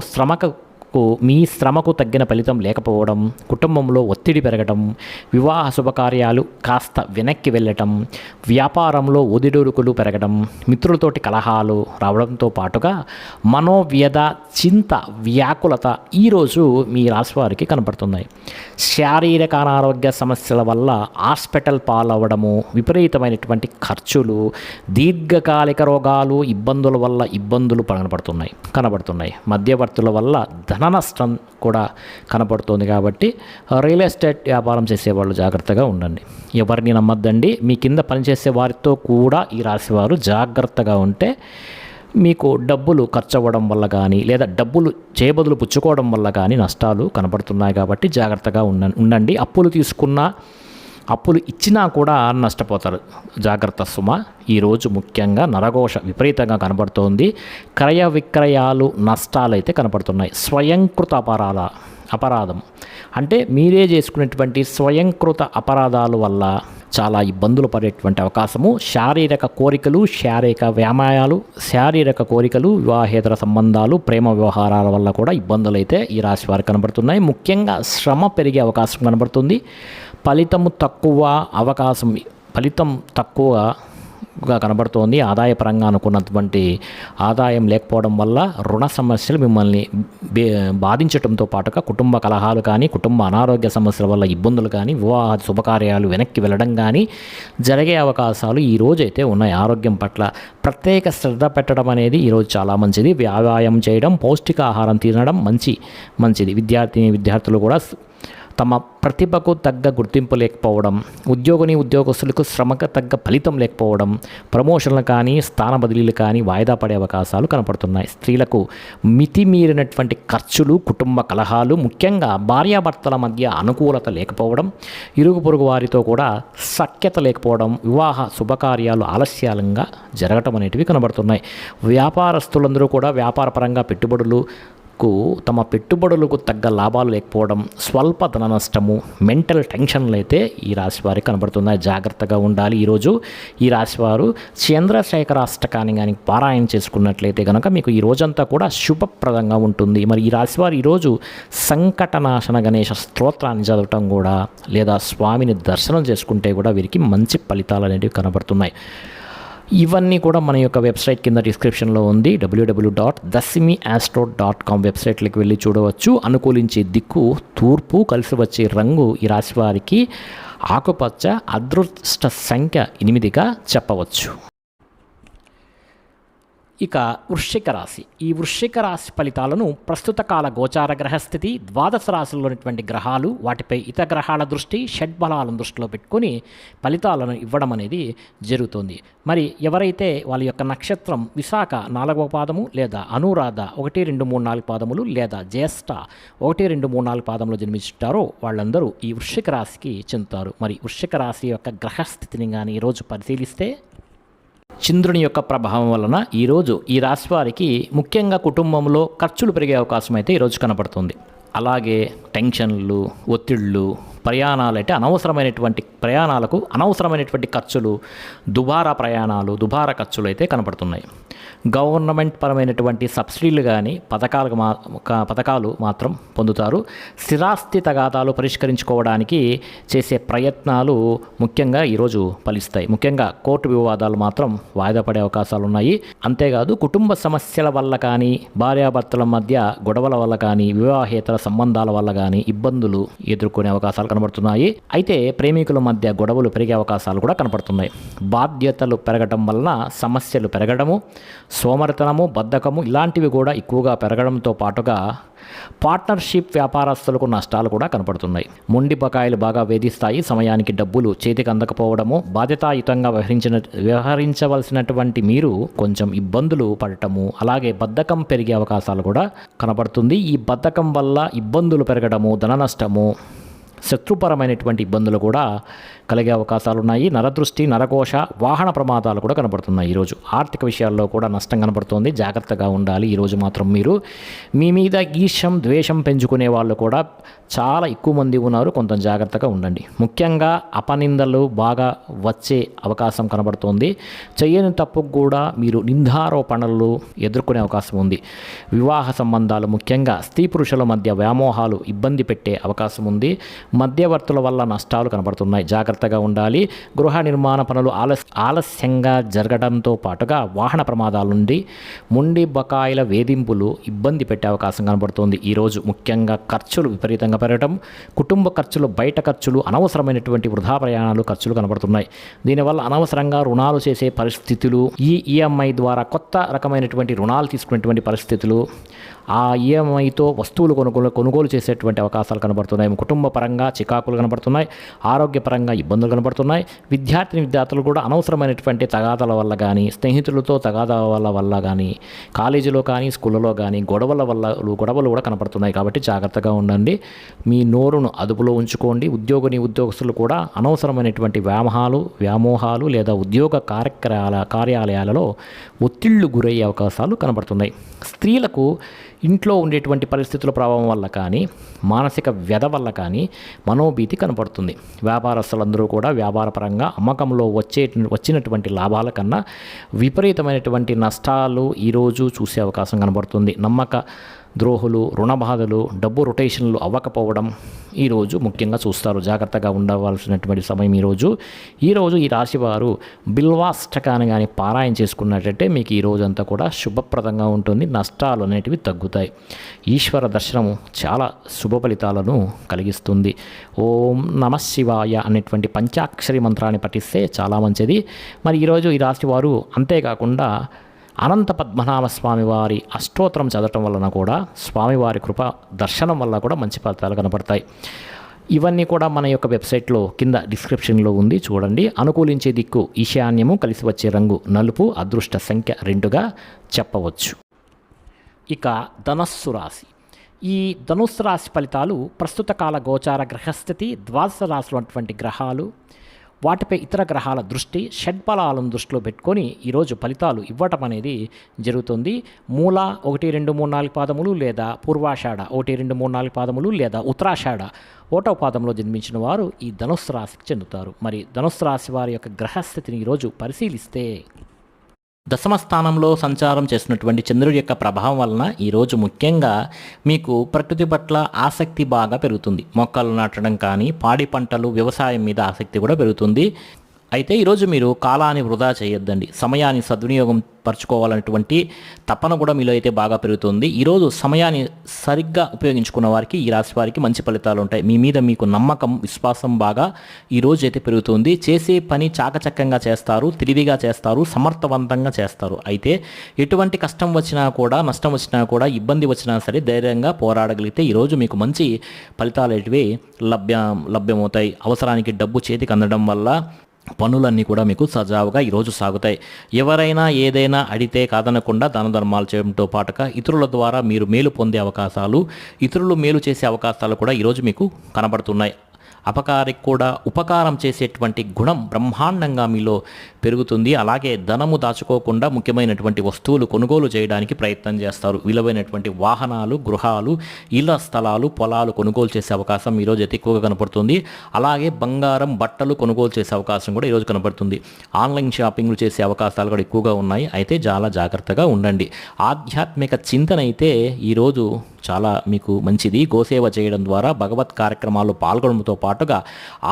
మీ శ్రమకు తగ్గిన ఫలితం లేకపోవడం, కుటుంబంలో ఒత్తిడి పెరగడం, వివాహ శుభకార్యాలు కాస్త వెనక్కి వెళ్ళటం, వ్యాపారంలో ఒదిడుడుకులు పెరగడం, మిత్రులతోటి కలహాలు రావడంతో పాటుగా మనోవ్యధ, చింత, వ్యాకులత ఈరోజు మీ రాశి వారికి కనపడుతున్నాయి. శారీరక అనారోగ్య సమస్యల వల్ల హాస్పిటల్ పాలవ్వడము, విపరీతమైనటువంటి ఖర్చులు, దీర్ఘకాలిక రోగాలు, ఇబ్బందుల వల్ల ఇబ్బందులు కనబడుతున్నాయి. మధ్యవర్తుల వల్ల ధన నష్టం కూడా కనపడుతుంది. కాబట్టి రియల్ ఎస్టేట్ వ్యాపారం చేసేవాళ్ళు జాగ్రత్తగా ఉండండి. ఎవరిని నమ్మద్దండి. మీ కింద పనిచేసే వారితో కూడా ఈ రాశివారు జాగ్రత్తగా ఉంటే మీకు డబ్బులు ఖర్చు అవ్వడం వల్ల కానీ, లేదా డబ్బులు చేయబదులు పుచ్చుకోవడం వల్ల కానీ నష్టాలు కనపడుతున్నాయి. కాబట్టి జాగ్రత్తగా ఉండండి. అప్పులు తీసుకున్న అప్పులు ఇచ్చినా కూడా నష్టపోతారు. జాగ్రత్త సుమ. ఈరోజు ముఖ్యంగా నరఘోష విపరీతంగా కనబడుతోంది. క్రయ విక్రయాలు నష్టాలైతే కనపడుతున్నాయి. స్వయంకృత అపరాధం అంటే మీరే చేసుకునేటువంటి స్వయంకృత అపరాధాల వల్ల చాలా ఇబ్బందులు పడేటువంటి అవకాశము. శారీరక కోరికలు, శారీరక కోరికలు, వివాహేతర సంబంధాలు, ప్రేమ వ్యవహారాల వల్ల కూడా ఇబ్బందులు అయితే ఈ రాశి వారికి కనబడుతున్నాయి. ముఖ్యంగా శ్రమ పెరిగే అవకాశం కనబడుతుంది. ఫలితం తక్కువగా కనబడుతోంది. ఆదాయపరంగా అనుకున్నటువంటి ఆదాయం లేకపోవడం వల్ల రుణ సమస్యలు మిమ్మల్ని బాధించడంతో పాటుగా కుటుంబ కలహాలు కానీ, కుటుంబ అనారోగ్య సమస్యల వల్ల ఇబ్బందులు కానీ, వివాహ శుభకార్యాలు వెనక్కి వెళ్ళడం కానీ జరిగే అవకాశాలు ఈరోజు అయితే ఉన్నాయి. ఆరోగ్యం పట్ల ప్రత్యేక శ్రద్ధ పెట్టడం అనేది ఈరోజు చాలా మంచిది. వ్యాయామం చేయడం, పౌష్టికాహారం తినడం మంచిది. విద్యార్థులు కూడా తమ ప్రతిభకు తగ్గ గుర్తింపు లేకపోవడం, ఉద్యోగస్తులకు శ్రమకు తగ్గ ఫలితం లేకపోవడం, ప్రమోషన్లు కానీ, స్థాన బదిలీలు కానీ వాయిదా పడే అవకాశాలు కనపడుతున్నాయి. స్త్రీలకు మితిమీరినటువంటి ఖర్చులు, కుటుంబ కలహాలు, ముఖ్యంగా భార్యాభర్తల మధ్య అనుకూలత లేకపోవడం, ఇరుగు పొరుగు వారితో కూడా సఖ్యత లేకపోవడం, వివాహ శుభకార్యాలు ఆలస్యంగా జరగటం అనేటివి కనబడుతున్నాయి. వ్యాపారస్తులందరూ కూడా వ్యాపారపరంగా తమ పెట్టుబడులకు తగ్గ లాభాలు లేకపోవడం, స్వల్ప ధన నష్టము, మెంటల్ టెన్షన్లు అయితే ఈ రాశి వారికి కనబడుతున్నాయి. జాగ్రత్తగా ఉండాలి. ఈరోజు ఈ రాశివారు చంద్రశేఖర అష్టకాన్ని కానీ పారాయణ చేసుకున్నట్లయితే కనుక మీకు ఈ రోజంతా కూడా శుభప్రదంగా ఉంటుంది. మరి ఈ రాశివారు ఈరోజు సంకటనాశన గణేష స్తోత్రాన్ని చదవటం కూడా, లేదా స్వామిని దర్శనం చేసుకుంటే కూడా వీరికి మంచి ఫలితాలు అనేవి కనబడుతున్నాయి. ఇవన్నీ కూడా మన యొక్క వెబ్సైట్ కింద డిస్క్రిప్షన్లో ఉంది. www.dasimiastro.com వెబ్సైట్లోకి వెళ్ళి చూడవచ్చు. అనుకూలించే దిక్కు తూర్పు, కలిసి వచ్చే రంగు ఈ రాశి వారికి ఆకుపచ్చ, అదృష్ట సంఖ్య 8గా చెప్పవచ్చు. ఇక వృశ్చిక రాశి. ఈ వృశ్చిక రాశి ఫలితాలను ప్రస్తుత కాల గోచార గ్రహస్థితి, ద్వాదశ రాశుల్లోని గ్రహాలు, వాటిపై ఇతర గ్రహాల దృష్టి, షడ్బలాలను దృష్టిలో పెట్టుకొని ఫలితాలను ఇవ్వడం అనేది జరుగుతుంది. మరి ఎవరైతే వాళ్ళ యొక్క నక్షత్రం విశాఖ 4వ పాదము, లేదా అనురాధ 1, 2, 3, 4 పాదములు, లేదా జ్యేష్ఠ 1, 2, 3, 4 పాదములు జన్మించుంటారో వాళ్ళందరూ ఈ వృశ్చిక రాశికి చెందుతారు. మరి వృశ్చిక రాశి యొక్క గ్రహస్థితిని కానీ ఈరోజు పరిశీలిస్తే, చంద్రుని యొక్క ప్రభావం వలన ఈరోజు ఈ రాశి వారికి ముఖ్యంగా కుటుంబంలో ఖర్చులు పెరిగే అవకాశం అయితే ఈరోజు కనపడుతుంది. అలాగే టెన్షన్లు, ఒత్తిళ్ళు, ప్రయాణాలు అంటే అనవసరమైనటువంటి ఖర్చులు, దుబారా ఖర్చులు అయితే కనపడుతున్నాయి. గవర్నమెంట్ పరమైనటువంటి సబ్సిడీలు కానీ పథకాలు మాత్రం పొందుతారు. స్థిరాస్తి తగాదాలు పరిష్కరించుకోవడానికి చేసే ప్రయత్నాలు ముఖ్యంగా ఈరోజు ఫలిస్తాయి. ముఖ్యంగా కోర్టు వివాదాలు మాత్రం వాయిదా పడే అవకాశాలు ఉన్నాయి. అంతేకాదు కుటుంబ సమస్యల వల్ల కానీ, భార్యాభర్తల మధ్య గొడవల వల్ల కానీ, వివాహేతర సంబంధాల వల్ల కానీ ఇబ్బందులు ఎదుర్కొనే అవకాశాలు కనబడుతున్నాయి. అయితే ప్రేమికుల మధ్య గొడవలు పెరిగే అవకాశాలు కూడా కనపడుతున్నాయి. బాధ్యతలు పెరగడం వలన సమస్యలు పెరగడము, సోమరితనము, బద్ధకము ఇలాంటివి కూడా ఎక్కువగా పెరగడంతో పాటుగా పార్ట్నర్షిప్ వ్యాపారస్తులకు నష్టాలు కూడా కనపడుతున్నాయి. మొండి బకాయిలు బాగా వేధిస్తాయి. సమయానికి డబ్బులు చేతికి అందకపోవడము, బాధ్యతాయుతంగా వ్యవహరించవలసినటువంటి మీరు కొంచెం ఇబ్బందులు పడటము, అలాగే బద్ధకం పెరిగే అవకాశాలు కూడా కనపడుతుంది. ఈ బద్ధకం వల్ల ఇబ్బందులు పెరగడము, ధన నష్టము, శత్రుపరమైనటువంటి ఇబ్బందులు కూడా కలిగే అవకాశాలు ఉన్నాయి. నరదృష్టి, నరకోశ, వాహన ప్రమాదాలు కూడా కనబడుతున్నాయి. ఈరోజు ఆర్థిక విషయాల్లో కూడా నష్టం కనబడుతుంది. జాగ్రత్తగా ఉండాలి. ఈరోజు మాత్రం మీరు మీ మీద ఈర్ష్యం, ద్వేషం పెంచుకునే వాళ్ళు కూడా చాలా ఎక్కువ మంది ఉన్నారు. కొంత జాగ్రత్తగా ఉండండి. ముఖ్యంగా అపనిందలు బాగా వచ్చే అవకాశం కనబడుతోంది. చేయని తప్పుకు కూడా మీరు నిందారోపణలు ఎదుర్కొనే అవకాశం ఉంది. వివాహ సంబంధాలు, ముఖ్యంగా స్త్రీ పురుషుల మధ్య వ్యామోహాలు ఇబ్బంది పెట్టే అవకాశం ఉంది. మధ్యవర్తుల వల్ల నష్టాలు కనబడుతున్నాయి. జాగ్రత్తగా ఉండాలి. గృహ నిర్మాణ పనులు ఆలస్యంగా జరగడంతో పాటుగా వాహన ప్రమాదాల నుండి మొండి బకాయిల వేధింపులు ఇబ్బంది పెట్టే అవకాశం కనబడుతుంది. ఈరోజు ముఖ్యంగా ఖర్చులు విపరీతంగా పెరగడం, కుటుంబ ఖర్చులు, బయట ఖర్చులు, అనవసరమైనటువంటి వృధా ప్రయాణాలు ఖర్చులు కనబడుతున్నాయి. దీనివల్ల అనవసరంగా రుణాలు చేసే పరిస్థితులు, ఈ ఈఎంఐ ద్వారా కొత్త రకమైనటువంటి రుణాలు తీసుకునేటువంటి పరిస్థితులు, ఆ ఈఎంఐతో వస్తువులు కొనుగోలు చేసేటువంటి అవకాశాలు కనబడుతున్నాయి. కుటుంబ పరంగా పరంగా చికాకులు కనబడుతున్నాయి, ఆరోగ్యపరంగా ఇబ్బందులు కనబడుతున్నాయి. విద్యార్థులు కూడా అనవసరమైనటువంటి తగాదాల వల్ల కానీ, స్నేహితులతో తగాదాల వల్ల కానీ, కాలేజీలో కానీ స్కూళ్ళలో కానీ గొడవలు కూడా కనబడుతున్నాయి. కాబట్టి జాగ్రత్తగా ఉండండి, మీ నోరును అదుపులో ఉంచుకోండి. ఉద్యోగస్తులు కూడా అనవసరమైనటువంటి వ్యామోహాలు లేదా ఉద్యోగ కార్యాలయాలలో ఒత్తిళ్లు గురయ్యే అవకాశాలు కనబడుతున్నాయి. స్త్రీలకు ఇంట్లో ఉండేటువంటి పరిస్థితుల ప్రభావం వల్ల కానీ, మానసిక వ్యధ వల్ల కానీ మనోభీతి కనపడుతుంది. వ్యాపారస్తులందరూ కూడా వ్యాపారపరంగా అమ్మకంలో వచ్చినటువంటి లాభాల కన్నా విపరీతమైనటువంటి నష్టాలు ఈరోజు చూసే అవకాశం కనబడుతుంది. నమ్మక ద్రోహులు, రుణ బాధలు, డబ్బు రొటేషన్లు అవ్వకపోవడం ఈరోజు ముఖ్యంగా చూస్తారు. జాగ్రత్తగా ఉండవలసినటువంటి సమయం ఈరోజు ఈ రాశివారు బిల్వాష్టకాన్ని కానీ పారాయణ చేసుకున్నట్టయితే మీకు ఈ రోజంతా కూడా శుభప్రదంగా ఉంటుంది. నష్టాలు అనేటివి తగ్గుతాయి. ఈశ్వర దర్శనం చాలా శుభ ఫలితాలను కలిగిస్తుంది. ఓం నమః శివాయ అనేటువంటి పంచాక్షరి మంత్రాన్ని పఠిస్తే చాలా మంచిది. మరి ఈరోజు ఈ రాశివారు అంతేకాకుండా అనంత పద్మనాభ స్వామివారి అష్టోత్తరం చదవటం వలన కూడా స్వామివారి కృప దర్శనం వల్ల కూడా మంచి ఫలితాలు కనపడతాయి. ఇవన్నీ కూడా మన యొక్క వెబ్సైట్లో కింద డిస్క్రిప్షన్లో ఉంది, చూడండి. అనుకూలించే దిక్కు ఈశాన్యము, కలిసి వచ్చే రంగు నలుపు, అదృష్ట సంఖ్య 2గా చెప్పవచ్చు. ఇక ధనస్సు రాశి. ఈ ధనుస్సు రాశి ఫలితాలు ప్రస్తుత కాల గోచార గ్రహస్థితి, ద్వాదశ రాశులు అటువంటి గ్రహాలు, వాటిపై ఇతర గ్రహాల దృష్టి, షడ్బలాలను దృష్టిలో పెట్టుకొని ఈరోజు ఫలితాలు ఇవ్వటం అనేది జరుగుతుంది. మూల 1, 2, 3, 4 పాదములు లేదా పూర్వాషాఢ 1, 2, 3, 4 పాదములు లేదా ఉత్తరాషాఢ 1వ పాదంలో జన్మించిన వారు ఈ ధనుస్సు రాశికి చెందుతారు. మరి ధనుస్సు రాశి వారి యొక్క గ్రహస్థితిని ఈరోజు పరిశీలిస్తే, దశమ స్థానంలో సంచారం చేసినటువంటి చంద్రుడి యొక్క ప్రభావం వలన ఈరోజు ముఖ్యంగా మీకు ప్రకృతి పట్ల ఆసక్తి బాగా పెరుగుతుంది. మొక్కలు నాటడం కానీ, పాడి పంటలు, వ్యవసాయం మీద ఆసక్తి కూడా పెరుగుతుంది. అయితే ఈరోజు మీరు కాలాన్ని వృధా చేయొద్దండి. సమయాన్ని సద్వినియోగం పరచుకోవాలనేటువంటి తపన కూడా మీలో అయితే బాగా పెరుగుతుంది. ఈరోజు సమయాన్ని సరిగ్గా ఉపయోగించుకున్న వారికి, ఈ రాశి వారికి మంచి ఫలితాలు ఉంటాయి. మీ మీద మీకు నమ్మకం, విశ్వాసం బాగా ఈరోజు అయితే పెరుగుతుంది. చేసే పని చాకచక్యంగా చేస్తారు, తెలివిగా చేస్తారు, సమర్థవంతంగా చేస్తారు. అయితే ఎటువంటి కష్టం వచ్చినా కూడా, నష్టం వచ్చినా కూడా, ఇబ్బంది వచ్చినా సరే ధైర్యంగా పోరాడగలిగితే ఈరోజు మీకు మంచి ఫలితాలు అనేటివి లభ్యమవుతాయి. అవసరానికి డబ్బు చేతికి అందడం వల్ల పనులన్నీ కూడా మీకు సజావుగా ఈరోజు సాగుతాయి. ఎవరైనా ఏదైనా అడిగితే కాదనకుండా దాన ధర్మాలు చేయడంతో పాటుగా ఇతరుల ద్వారా మీరు మేలు పొందే అవకాశాలు, ఇతరులు మేలు చేసే అవకాశాలు కూడా ఈరోజు మీకు కనబడుతున్నాయి. అపకారికి కూడా ఉపకారం చేసేటువంటి గుణం బ్రహ్మాండంగా మీలో పెరుగుతుంది. అలాగే ధనము దాచుకోకుండా ముఖ్యమైనటువంటి వస్తువులు కొనుగోలు చేయడానికి ప్రయత్నం చేస్తారు. విలువైనటువంటి వాహనాలు, గృహాలు, ఇళ్ల స్థలాలు, పొలాలు కొనుగోలు చేసే అవకాశం ఈరోజు అయితే ఎక్కువగా కనపడుతుంది. అలాగే బంగారం, బట్టలు కొనుగోలు చేసే అవకాశం కూడా ఈరోజు కనపడుతుంది. ఆన్లైన్ షాపింగ్లు చేసే అవకాశాలు కూడా ఎక్కువగా ఉన్నాయి. అయితే చాలా జాగ్రత్తగా ఉండండి. ఆధ్యాత్మిక చింతన అయితే ఈరోజు చాలా మీకు మంచిది. గోసేవ చేయడం ద్వారా, భగవత్ కార్యక్రమాల్లో పాల్గొనడంతో పాటుగా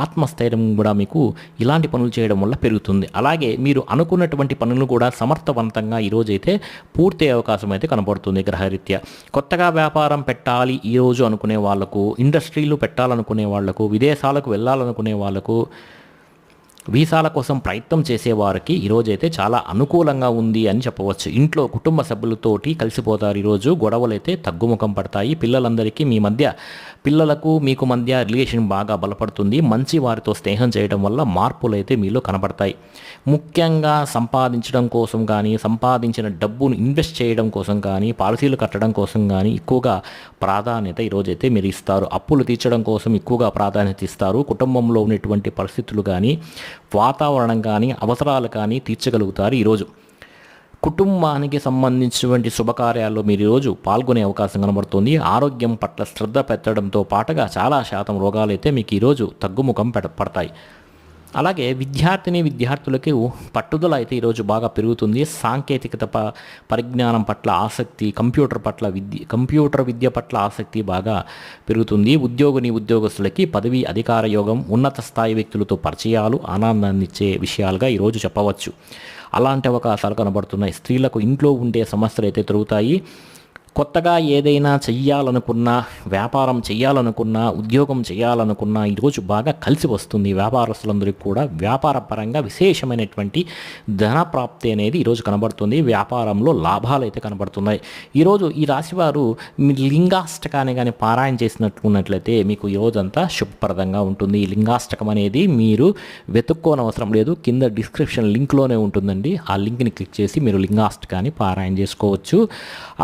ఆత్మస్థైర్యం కూడా మీకు ఇలాంటి పనులు చేయడం వల్ల పెరుగుతుంది. అలాగే మీరు అనుకున్నటువంటి పనులు కూడా సమర్థవంతంగా ఈరోజైతే పూర్తి అవకాశం అయితే కనబడుతుంది గ్రహరీత్యా. కొత్తగా వ్యాపారం పెట్టాలి ఈరోజు అనుకునే వాళ్లకు, ఇండస్ట్రీలు పెట్టాలనుకునే వాళ్లకు, విదేశాలకు వెళ్ళాలనుకునే వాళ్లకు, వీసాల కోసం ప్రయత్నం చేసేవారికి ఈరోజైతే చాలా అనుకూలంగా ఉంది అని చెప్పవచ్చు. ఇంట్లో కుటుంబ సభ్యులతోటి కలిసిపోతారు. ఈరోజు గొడవలు అయితే తగ్గుముఖం పడతాయి. పిల్లలందరికీ పిల్లలకు మీకు మధ్య రిలేషన్ బాగా బలపడుతుంది. మంచి వారితో స్నేహం చేయడం వల్ల మార్పులు అయితే మీలో కనబడతాయి. ముఖ్యంగా సంపాదించడం కోసం కానీ, సంపాదించిన డబ్బును ఇన్వెస్ట్ చేయడం కోసం కానీ, పాలసీలు కట్టడం కోసం కానీ ఎక్కువగా ప్రాధాన్యత ఈరోజైతే మీరు ఇస్తారు. అప్పులు తీర్చడం కోసం ఎక్కువగా ప్రాధాన్యత ఇస్తారు. కుటుంబంలో ఉన్నటువంటి పరిస్థితులు కానీ, వాతావరణం కానీ, అవసరాలు కానీ తీర్చగలుగుతారు. ఈరోజు కుటుంబానికి సంబంధించినటువంటి శుభకార్యాల్లో మీరు ఈరోజు పాల్గొనే అవకాశం కనబడుతుంది. ఆరోగ్యం పట్ల శ్రద్ధ పెట్టడంతో పాటుగా చాలా శాతం రోగాలు అయితే మీకు ఈరోజు తగ్గుముఖం పడతాయి. అలాగే విద్యార్థులకు పట్టుదల అయితే ఈరోజు బాగా పెరుగుతుంది. సాంకేతికత పరిజ్ఞానం పట్ల ఆసక్తి, కంప్యూటర్ విద్య పట్ల ఆసక్తి బాగా పెరుగుతుంది. ఉద్యోగస్తులకి పదవి, అధికార యోగం, ఉన్నత స్థాయి వ్యక్తులతో పరిచయాలు ఆనందాన్ని ఇచ్చే విషయాలుగా ఈరోజు చెప్పవచ్చు. అలాంటి అవకాశాలు కనబడుతున్నాయి. స్త్రీలకు ఇంట్లో ఉండే సమస్యలు అయితే తిరుగుతాయి. కొత్తగా ఏదైనా చెయ్యాలనుకున్నా, వ్యాపారం చేయాలనుకున్నా, ఉద్యోగం చేయాలనుకున్నా ఈరోజు బాగా కలిసి వస్తుంది. వ్యాపారస్తులందరికీ కూడా వ్యాపార పరంగా విశేషమైనటువంటి ధన ప్రాప్తి అనేది ఈరోజు కనబడుతుంది. వ్యాపారంలో లాభాలు అయితే కనబడుతున్నాయి. ఈరోజు ఈ రాశివారు మీ లింగాష్టకాన్ని కానీ పారాయణ చేసినట్లున్నట్లయితే మీకు ఈరోజంతా శుభప్రదంగా ఉంటుంది. ఈ లింగాష్టకం అనేది మీరు వెతుక్కోనవసరం లేదు, కింద డిస్క్రిప్షన్ లింక్లోనే ఉంటుందండి. ఆ లింక్ని క్లిక్ చేసి మీరు లింగాష్టకాన్ని పారాయణ చేసుకోవచ్చు.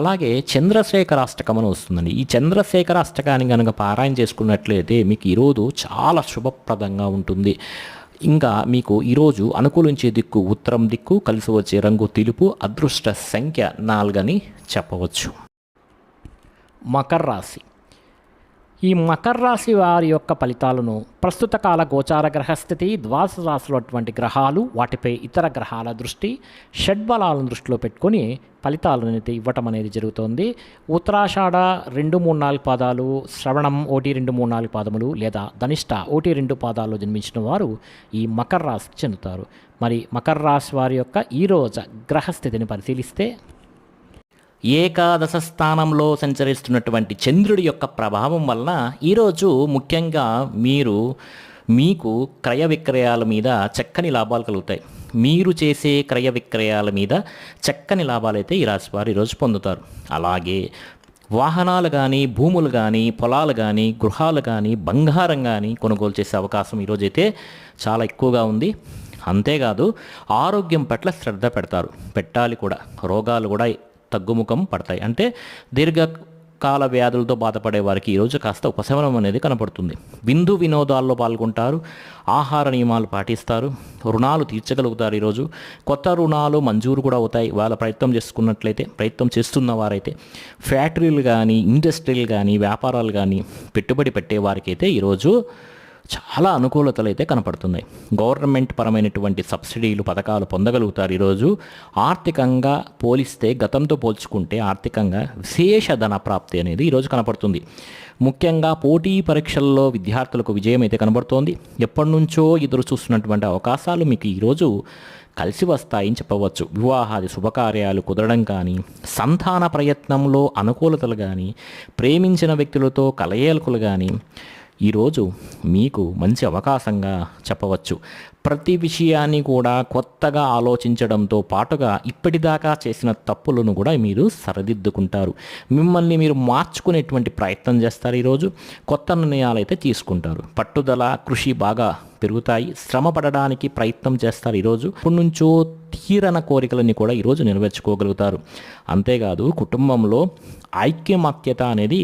అలాగే చంద్రశేఖర అష్టకం అని వస్తుందండి. ఈ చంద్రశేఖర అష్టకాన్ని కనుక పారాయణ చేసుకున్నట్లయితే మీకు ఈరోజు చాలా శుభప్రదంగా ఉంటుంది. ఇంకా మీకు ఈరోజు అనుకూలించే దిక్కు ఉత్తరం దిక్కు, కలిసి వచ్చే రంగు తెలుపు, అదృష్ట సంఖ్య 4 అని చెప్పవచ్చు. మకర రాశి. ఈ మకర రాశి వారి యొక్క ఫలితాలను ప్రస్తుత కాల గోచార గ్రహస్థితి, ద్వాదశ రాశులు అటువంటి గ్రహాలు, వాటిపై ఇతర గ్రహాల దృష్టి, షడ్బలాలను దృష్టిలో పెట్టుకొని ఫలితాలను అయితే ఇవ్వటం అనేది జరుగుతోంది. ఉత్తరాషాఢ 2, 3, 4 పాదాలు, శ్రవణం 1, 2, 3, 4 పాదములు లేదా ధనిష్ట 1, 2 పాదాల్లో జన్మించిన వారు ఈ మకర రాశికి చెందుతారు. మరి మకర రాశి వారి యొక్క ఈరోజు గ్రహస్థితిని పరిశీలిస్తే ఏకాదశ స్థానంలో సంచరిస్తున్నటువంటి చంద్రుడి యొక్క ప్రభావం వలన ఈరోజు ముఖ్యంగా మీకు క్రయ విక్రయాల మీద చక్కని లాభాలు కలుగుతాయి. మీరు చేసే క్రయ విక్రయాల మీద చక్కని లాభాలైతే ఈ రాశి వారు ఈరోజు పొందుతారు. అలాగే వాహనాలు కానీ, భూములు కానీ, పొలాలు కానీ, గృహాలు కానీ, బంగారం కానీ కొనుగోలు చేసే అవకాశం ఈరోజైతే చాలా ఎక్కువగా ఉంది. అంతేకాదు ఆరోగ్యం పట్ల శ్రద్ధ పెట్టాలి కూడా. రోగాలు కూడా తగ్గుముఖం పడతాయి. అంటే దీర్ఘకాల వ్యాధులతో బాధపడే వారికి ఈరోజు కాస్త ఉపశమనం అనేది కనపడుతుంది. విందు వినోదాల్లో పాల్గొంటారు, ఆహార నియమాలు పాటిస్తారు, రుణాలు తీర్చగలుగుతారు. ఈరోజు కొత్త రుణాలు మంజూరు కూడా అవుతాయి. వాళ్ళ ప్రయత్నం చేస్తున్న వారైతే ఫ్యాక్టరీలు కానీ, ఇండస్ట్రీలు కానీ, వ్యాపారాలు కానీ పెట్టుబడి పెట్టే వారికైతే ఈరోజు చాలా అనుకూలతలు అయితే కనపడుతున్నాయి. గవర్నమెంట్ పరమైనటువంటి సబ్సిడీలు, పథకాలు పొందగలుగుతారు. ఈరోజు ఆర్థికంగా పోలిస్తే, గతంతో పోల్చుకుంటే ఆర్థికంగా విశేష ధన ప్రాప్తి అనేది ఈరోజు కనపడుతుంది. ముఖ్యంగా పోటీ పరీక్షల్లో విద్యార్థులకు విజయం అయితే కనబడుతోంది. ఎప్పటి నుంచో ఎదురు చూస్తున్నటువంటి అవకాశాలు మీకు ఈరోజు కలిసి వస్తాయని చెప్పవచ్చు. వివాహాది శుభకార్యాలు కుదరడం కానీ, సంతాన ప్రయత్నంలో అనుకూలతలు కానీ, ప్రేమించిన వ్యక్తులతో కలయికలు కానీ ఈరోజు మీకు మంచి అవకాశంగా చెప్పవచ్చు. ప్రతి విషయాన్ని కూడా కొత్తగా ఆలోచించడంతో పాటుగా ఇప్పటిదాకా చేసిన తప్పులను కూడా మీరు సరిదిద్దుకుంటారు. మిమ్మల్ని మీరు మార్చుకునేటువంటి ప్రయత్నం చేస్తారు. ఈరోజు కొత్త నిర్ణయాలు అయితే తీసుకుంటారు. పట్టుదల, కృషి బాగా పెరుగుతాయి. శ్రమ పడడానికి ప్రయత్నం చేస్తారు. ఈరోజు ఇప్పటి నుంచో తీరన కోరికలని కూడా ఈరోజు నెరవేర్చుకోగలుగుతారు. అంతేకాదు కుటుంబంలో ఐక్యమత్యత అనేది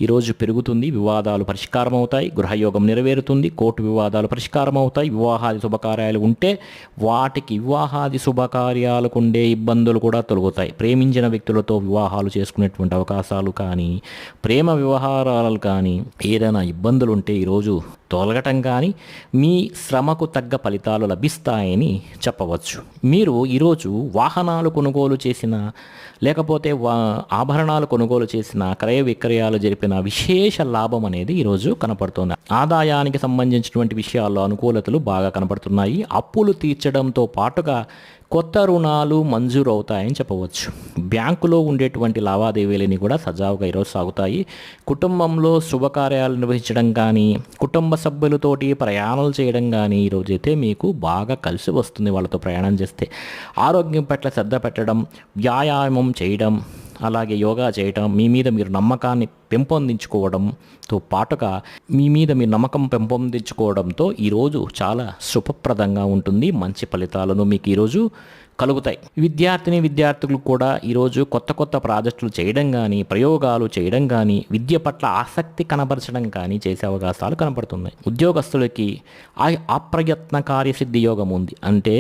ఈరోజు పెరుగుతుంది. వివాదాలు పరిష్కారం అవుతాయి. గృహయోగం నెరవేరుతుంది. కోర్టు వివాదాలు పరిష్కారం అవుతాయి. వివాహాది శుభకార్యాలు ఉంటే వాటికి వివాహాది శుభకార్యాలకు ఉండే ఇబ్బందులు కూడా తొలగుతాయి. ప్రేమించిన వ్యక్తులతో వివాహాలు చేసుకునేటువంటి అవకాశాలు కానీ, ప్రేమ వ్యవహారాలు కానీ, ఏదైనా ఇబ్బందులు ఉంటే ఈరోజు తొలగటం కానీ, మీ శ్రమకు తగ్గ ఫలితాలు లభిస్తాయని చెప్పవచ్చు. మీరు ఈరోజు వాహనాలు కొనుగోలు చేసిన, లేకపోతే ఆభరణాలు కొనుగోలు చేసిన, క్రయ విక్రయాలు జరిపిన విశేష లాభం అనేది ఈరోజు కనపడుతుంది. ఆదాయానికి సంబంధించినటువంటి విషయాల్లో అనుకూలతలు బాగా కనపడుతున్నాయి. అప్పులు తీర్చడంతో పాటుగా కొత్త రుణాలు మంజూరు అవుతాయని చెప్పవచ్చు. బ్యాంకులో ఉండేటువంటి లావాదేవీలని కూడా సజావుగా ఈరోజు సాగుతాయి. కుటుంబంలో శుభకార్యాలు నిర్వహించడం కానీ, కుటుంబ సభ్యులతోటి ప్రయాణాలు చేయడం కానీ ఈరోజైతే మీకు బాగా కలిసి వస్తుంది. వాళ్ళతో ప్రయాణం చేస్తే ఆరోగ్యం పట్ల శ్రద్ధ పెట్టడం, వ్యాయామం చేయడం, అలాగే యోగా చేయటం, మీ మీద మీరు నమ్మకాన్ని పెంపొందించుకోవడంతో పాటుగా మీ మీద మీరు నమ్మకం పెంపొందించుకోవడంతో ఈరోజు చాలా శుభప్రదంగా ఉంటుంది. మంచి ఫలితాలను మీకు ఈరోజు కలుగుతాయి. విద్యార్థులు కూడా ఈరోజు కొత్త ప్రాజెక్టులు చేయడం కానీ, ప్రయోగాలు చేయడం కానీ, విద్య పట్ల ఆసక్తి కనబరచడం కానీ చేసే అవకాశాలు కనపడుతున్నాయి. ఉద్యోగస్తులకి అప్రయత్న కార్యసిద్ధి యోగం ఉంది. అంటే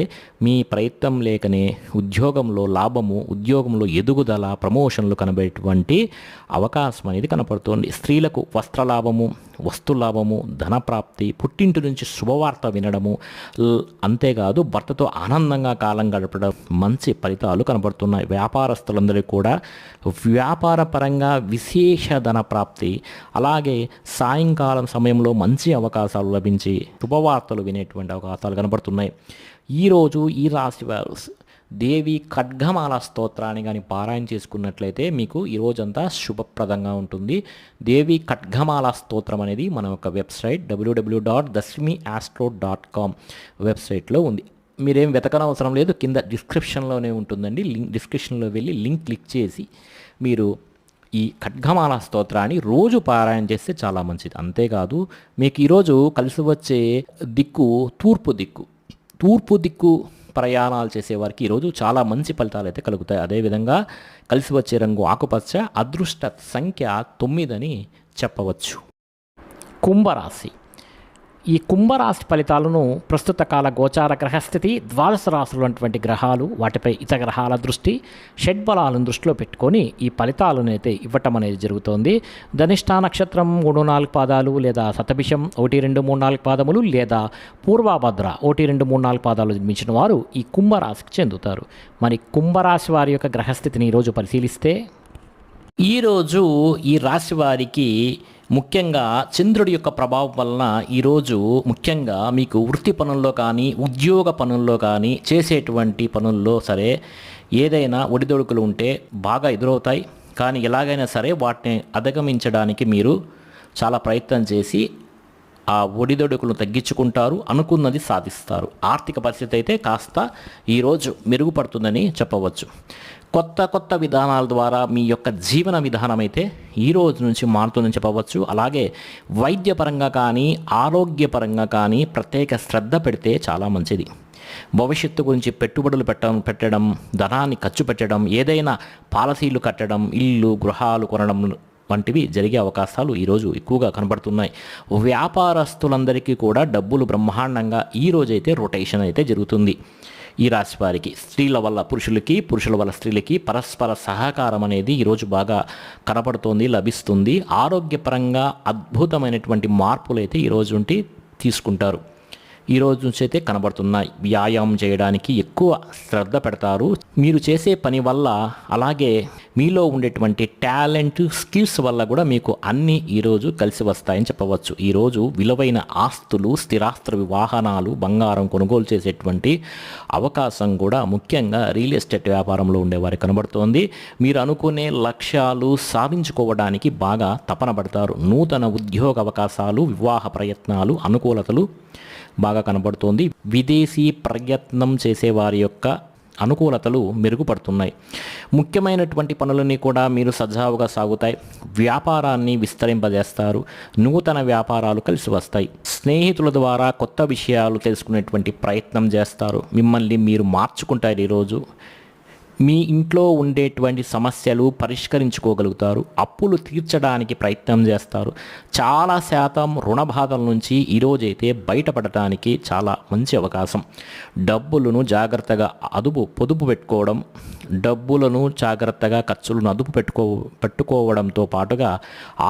మీ ప్రయత్నం లేకనే ఉద్యోగంలో లాభము, ఉద్యోగంలో ఎదుగుదల, ప్రమోషన్లు కనబడేటువంటి అవకాశం అనేది కనపడుతుంది. స్త్రీలకు వస్త్రలాభము, వస్తులాభము, ధనప్రాప్తి, పుట్టింటి నుంచి శుభవార్త వినడము, అంతేకాదు భర్తతో ఆనందంగా కాలం గడపడం, మంచి ఫలితాలు కనబడుతున్నాయి. వ్యాపారస్తులందరికీ కూడా వ్యాపార పరంగా విశేష ధన ప్రాప్తి, అలాగే సాయంకాలం సమయంలో మంచి అవకాశాలు లభించి శుభవార్తలు వినేటువంటి అవకాశాలు కనబడుతున్నాయి. ఈరోజు ఈ రాశి వారు దేవి ఖడ్గమాల స్తోత్రాన్ని కానీ పారాయణ చేసుకున్నట్లయితే మీకు ఈ రోజంతా శుభప్రదంగా ఉంటుంది. దేవి ఖడ్గమాల స్తోత్రం అనేది మన యొక్క వెబ్సైట్ www.dasmiastro.com వెబ్సైట్లో ఉంది. మీరేం వెతకనవసరం లేదు, కింద డిస్క్రిప్షన్లోనే ఉంటుందండి. డిస్క్రిప్షన్లో వెళ్ళి లింక్ క్లిక్ చేసి మీరు ఈ ఖడ్గమాల స్తోత్రాన్ని రోజు పారాయణ చేస్తే చాలా మంచిది. అంతేకాదు మీకు ఈరోజు కలిసి వచ్చే దిక్కు తూర్పు దిక్కు ప్రయాణాలు చేసేవారికి ఈరోజు చాలా మంచి ఫలితాలు అయితే కలుగుతాయి. అదేవిధంగా కలిసి వచ్చే రంగు ఆకుపచ్చ, అదృష్ట సంఖ్య 9 అని చెప్పవచ్చు. కుంభరాశి. ఈ కుంభరాశి ఫలితాలను ప్రస్తుత కాల గోచార గ్రహస్థితి, ద్వాదశ రాశులు అటువంటి గ్రహాలు, వాటిపై ఇతర గ్రహాల దృష్టి, షడ్బలాలను దృష్టిలో పెట్టుకొని ఈ ఫలితాలను అయితే ఇవ్వటం అనేది జరుగుతోంది. ధనిష్ఠా నక్షత్రం 3-4 పాదాలు లేదా శతభిషం 1-2-3-4 పాదములు లేదా పూర్వభద్ర 1-2-3-4 పాదాలు జన్మించిన వారు ఈ కుంభరాశికి చెందుతారు. మరి కుంభరాశి వారి యొక్క గ్రహస్థితిని ఈరోజు పరిశీలిస్తే ఈరోజు ఈ రాశి వారికి ముఖ్యంగా చంద్రుడి యొక్క ప్రభావం వలన ఈరోజు ముఖ్యంగా మీకు వృత్తి పనుల్లో కానీ ఉద్యోగ పనుల్లో కానీ చేసేటువంటి పనుల్లో సరే ఏదైనా ఒడిదొడుకులు ఉంటే బాగా ఎదురవుతాయి. కానీ ఎలాగైనా సరే వాటిని అధిగమించడానికి మీరు చాలా ప్రయత్నం చేసి ఆ ఒడిదొడుకులను తగ్గించుకుంటారు, అనుకున్నది సాధిస్తారు. ఆర్థిక పరిస్థితి అయితే కాస్త ఈరోజు మెరుగుపడుతుందని చెప్పవచ్చు. కొత్త విధానాల ద్వారా మీ యొక్క జీవన విధానం అయితే ఈ రోజు నుంచి మారుతుందని చెప్పవచ్చు. అలాగే వైద్యపరంగా కానీ ఆరోగ్యపరంగా కానీ ప్రత్యేక శ్రద్ధ పెడితే చాలా మంచిది. భవిష్యత్తు గురించి పెట్టుబడులు పెట్టడం, ధనాన్ని ఖర్చు పెట్టడం, ఏదైనా పాలసీలు కట్టడం, ఇల్లు గృహాలు కొనడం వంటివి జరిగే అవకాశాలు ఈరోజు ఎక్కువగా కనబడుతున్నాయి. వ్యాపారస్తులందరికీ కూడా డబ్బులు బ్రహ్మాండంగా ఈరోజైతే రొటేషన్ అయితే జరుగుతుంది. ఈ రాశి వారికి స్త్రీల వల్ల పురుషులకి, పురుషుల వల్ల స్త్రీలకి పరస్పర సహకారం అనేది ఈరోజు బాగా కనపడుతోంది, లభిస్తుంది. ఆరోగ్యపరంగా అద్భుతమైనటువంటి మార్పులు అయితే ఈరోజు నుండి తీసుకుంటారు. ఈ రోజు నుంచి అయితే కనబడుతున్నాయి. వ్యాయామం చేయడానికి ఎక్కువ శ్రద్ధ పెడతారు. మీరు చేసే పని వల్ల, అలాగే మీలో ఉండేటువంటి టాలెంట్, స్కిల్స్ వల్ల కూడా మీకు అన్నీ ఈరోజు కలిసి వస్తాయని చెప్పవచ్చు. ఈరోజు విలువైన ఆస్తులు, స్థిరాస్తులు, వాహనాలు, బంగారం కొనుగోలు చేసేటువంటి అవకాశం కూడా ముఖ్యంగా రియల్ ఎస్టేట్ వ్యాపారంలో ఉండేవారికి కనబడుతోంది. మీరు అనుకునే లక్ష్యాలు సాధించుకోవడానికి బాగా తపన పడతారు. నూతన ఉద్యోగ అవకాశాలు, వివాహ ప్రయత్నాలు, అనుకూలతలు బాగా కనబడుతోంది. విదేశీ ప్రయత్నం చేసేవారి యొక్క అనుకూలతలు మెరుగుపడుతున్నాయి. ముఖ్యమైనటువంటి పనులన్నీ కూడా మీరు సజావుగా సాగుతాయి. వ్యాపారాన్ని విస్తరింపజేస్తారు. నూతన వ్యాపారాలు కలిసి వస్తాయి. స్నేహితుల ద్వారా కొత్త విషయాలు తెలుసుకునేటువంటి ప్రయత్నం చేస్తారు. మిమ్మల్ని మీరు మార్చుకుంటారు. ఈరోజు మీ ఇంట్లో ఉండేటువంటి సమస్యలు పరిష్కరించుకోగలుగుతారు. అప్పులు తీర్చడానికి ప్రయత్నం చేస్తారు. చాలా శాతం రుణ బాధల నుంచి ఈరోజైతే బయటపడటానికి చాలా మంచి అవకాశం. డబ్బులను జాగ్రత్తగా పొదుపు పెట్టుకోవడం, డబ్బులను జాగ్రత్తగా ఖర్చులను పెట్టుకోవడంతో పాటుగా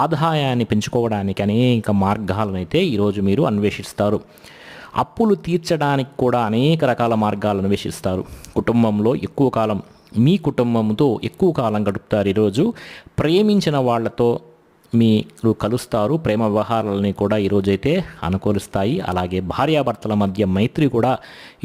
ఆదాయాన్ని పెంచుకోవడానికి అనేక మార్గాలను అయితే ఈరోజు మీరు అన్వేషిస్తారు. అప్పులు తీర్చడానికి కూడా అనేక రకాల మార్గాలను అన్వేషిస్తారు. కుటుంబంలో ఎక్కువ కాలం, మీ కుటుంబంతో ఎక్కువ కాలం గడుపుతారు. ఈరోజు ప్రేమించిన వాళ్ళతో మీరు కలుస్తారు. ప్రేమ వ్యవహారాలని కూడా ఈరోజైతే అనుకూలిస్తాయి. అలాగే భార్యాభర్తల మధ్య మైత్రి కూడా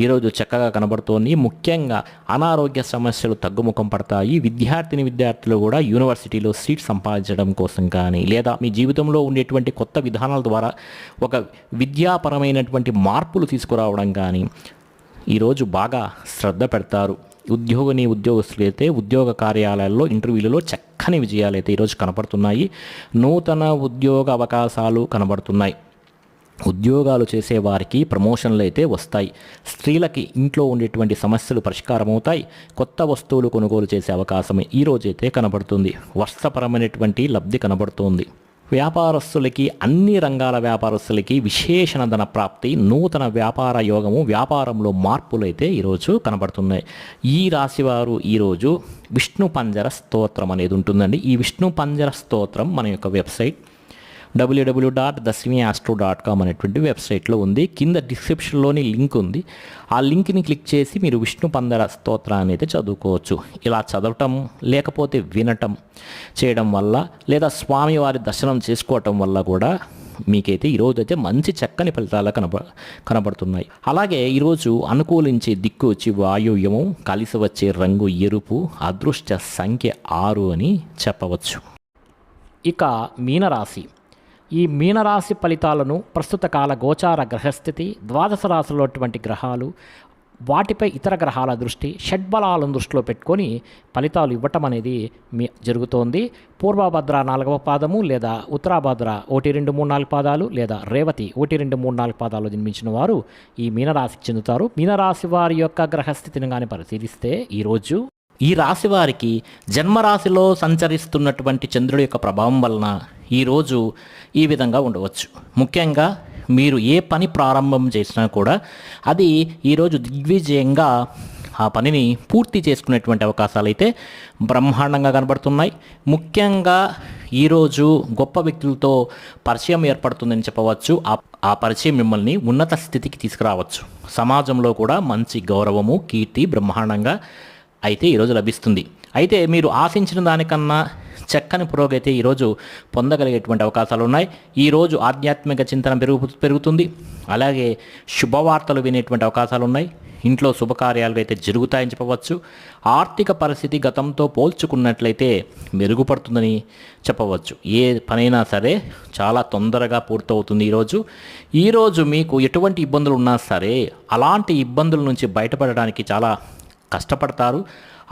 ఈరోజు చక్కగా కనబడుతోంది. ముఖ్యంగా అనారోగ్య సమస్యలు తగ్గుముఖం పడతాయి. విద్యార్థులు కూడా యూనివర్సిటీలో సీట్ సంపాదించడం కోసం కానీ, లేదా మీ జీవితంలో ఉండేటువంటి కొత్త విధానాల ద్వారా ఒక విద్యాపరమైనటువంటి మార్పులు తీసుకురావడం కానీ ఈరోజు బాగా శ్రద్ధ పెడతారు. ఉద్యోగస్తులు అయితే ఉద్యోగ కార్యాలయాల్లో ఇంటర్వ్యూలలో చక్కని విజయాలు అయితే ఈరోజు కనపడుతున్నాయి. నూతన ఉద్యోగ అవకాశాలు కనబడుతున్నాయి. ఉద్యోగాలు చేసేవారికి ప్రమోషన్లు అయితే వస్తాయి. స్త్రీలకి ఇంట్లో ఉండేటువంటి సమస్యలు పరిష్కారం అవుతాయి. కొత్త వస్తువులు కొనుగోలు చేసే అవకాశం ఈరోజైతే కనబడుతుంది. వర్షపరమైనటువంటి లబ్ధి కనబడుతోంది. వ్యాపారస్తులకి, అన్ని రంగాల వ్యాపారస్తులకి విశేషణ ధన ప్రాప్తి, నూతన వ్యాపార యోగము, వ్యాపారంలో మార్పులు అయితే ఈరోజు కనబడుతున్నాయి. ఈ రాశివారు ఈరోజు విష్ణు పంజర స్తోత్రం అనేది ఉంటుందండి. ఈ విష్ణు పంజర స్తోత్రం మన యొక్క వెబ్సైట్ www.dasmiastro.com అనేటువంటి వెబ్సైట్లో ఉంది. కింద డిస్క్రిప్షన్లోని లింక్ ఉంది. ఆ లింక్ని క్లిక్ చేసి మీరు విష్ణు పంజర స్తోత్రాన్ని అయితే చదువుకోవచ్చు. ఇలా చదవటం, లేకపోతే వినటం చేయడం వల్ల, లేదా స్వామివారి దర్శనం చేసుకోవటం వల్ల కూడా మీకైతే ఈరోజు అయితే మంచి చక్కని ఫలితాలు కనబడుతున్నాయి. అలాగే ఈరోజు అనుకూలించే దిక్కు వచ్చి వాయువ్యము, కలిసి వచ్చే రంగు ఎరుపు, అదృష్ట సంఖ్య 6 అని చెప్పవచ్చు. ఇక మీనరాశి. ఈ మీనరాశి ఫలితాలను ప్రస్తుత కాల గోచార గ్రహస్థితి, ద్వాదశ రాశులటువంటి గ్రహాలు, వాటిపై ఇతర గ్రహాల దృష్టి, షడ్బలాలను దృష్టిలో పెట్టుకొని ఫలితాలు ఇవ్వటం అనేది జరుగుతోంది. పూర్వభద్ర 4వ పాదము లేదా ఉత్తరాభద్ర 1, 2, 3, 4 పాదాలు లేదా రేవతి 1, 2, 3, 4 పాదాలు జన్మించిన వారు ఈ మీనరాశికి చెందుతారు. మీనరాశి వారి యొక్క గ్రహస్థితిని కానీ పరిశీలిస్తే ఈరోజు ఈ రాశి వారికి జన్మరాశిలో సంచరిస్తున్నటువంటి చంద్రుడి యొక్క ప్రభావం వలన ఈరోజు ఈ విధంగా ఉండవచ్చు. ముఖ్యంగా మీరు ఏ పని ప్రారంభం చేసినా కూడా అది ఈరోజు దిగ్విజయంగా ఆ పనిని పూర్తి చేసుకునేటువంటి అవకాశాలు అయితే బ్రహ్మాండంగా కనబడుతున్నాయి. ముఖ్యంగా ఈరోజు గొప్ప వ్యక్తులతో పరిచయం ఏర్పడుతుందని చెప్పవచ్చు. ఆ పరిచయం మిమ్మల్ని ఉన్నత స్థితికి తీసుకురావచ్చు. సమాజంలో కూడా మంచి గౌరవము, కీర్తి బ్రహ్మాండంగా అయితే ఈరోజు లభిస్తుంది. అయితే మీరు ఆశించిన దానికన్నా చక్కని పురోగతి ఈరోజు పొందగలిగేటువంటి అవకాశాలు ఉన్నాయి. ఈరోజు ఆధ్యాత్మిక చింతన పెరుగుతుంది. అలాగే శుభవార్తలు వినేటువంటి అవకాశాలు ఉన్నాయి. ఇంట్లో శుభకార్యాలు అయితే జరుగుతాయని చెప్పవచ్చు. ఆర్థిక పరిస్థితి గతంతో పోల్చుకున్నట్లయితే మెరుగుపడుతుందని చెప్పవచ్చు. ఏ పనైనా సరే చాలా తొందరగా పూర్తవుతుంది. ఈరోజు మీకు ఎటువంటి ఇబ్బందులు ఉన్నా సరే అలాంటి ఇబ్బందుల నుంచి బయటపడడానికి చాలా కష్టపడతారు.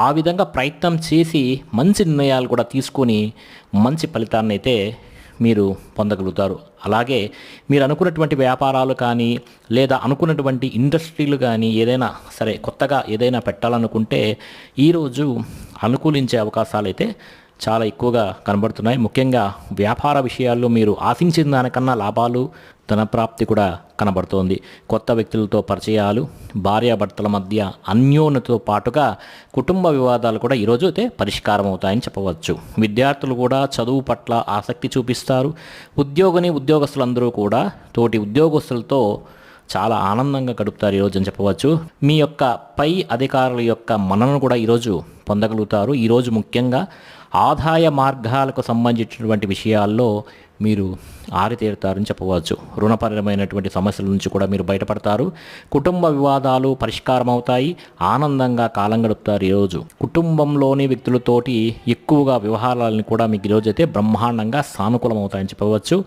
ఆ విధంగా ప్రయత్నం చేసి మంచి నిర్ణయాలు కూడా తీసుకొని మంచి ఫలితాన్ని అయితే మీరు పొందగలుగుతారు. అలాగే మీరు అనుకున్నటువంటి వ్యాపారాలు కానీ లేదా అనుకున్నటువంటి ఇండస్ట్రీలు కానీ ఏదైనా సరే కొత్తగా ఏదైనా పెట్టాలనుకుంటే ఈరోజు అనుకూలించే అవకాశాలు అయితే చాలా ఎక్కువగా కనబడుతున్నాయి. ముఖ్యంగా వ్యాపార విషయాల్లో మీరు ఆశించిన దానికన్నా లాభాలు, ధనప్రాప్తి కూడా కనబడుతోంది. కొత్త వ్యక్తులతో పరిచయాలు, భార్యాభర్తల మధ్య అన్యోన్యతతో పాటుగా కుటుంబ వివాదాలు కూడా ఈరోజు అయితే పరిష్కారం అవుతాయని చెప్పవచ్చు. విద్యార్థులు కూడా చదువు పట్ల ఆసక్తి చూపిస్తారు. ఉద్యోగస్తులందరూ కూడా తోటి ఉద్యోగస్తులతో చాలా ఆనందంగా గడుపుతారు ఈరోజు అని చెప్పవచ్చు. మీ యొక్క పై అధికారుల యొక్క మన్ననను కూడా ఈరోజు పొందగలుగుతారు. ఈరోజు ముఖ్యంగా ఆదాయ మార్గాలకు సంబంధించినటువంటి విషయాల్లో మీరు ఆరితేరుతారని చెప్పవచ్చు. రుణపరమైనటువంటి సమస్యల నుంచి కూడా మీరు బయటపడతారు. కుటుంబ వివాదాలు పరిష్కారం అవుతాయి. ఆనందంగా కాలం గడుపుతారు. ఈరోజు కుటుంబంలోని వ్యక్తులతోటి ఎక్కువగా వ్యవహారాలను కూడా మీకు ఈరోజు అయితే బ్రహ్మాండంగా సానుకూలం అవుతాయని చెప్పవచ్చు.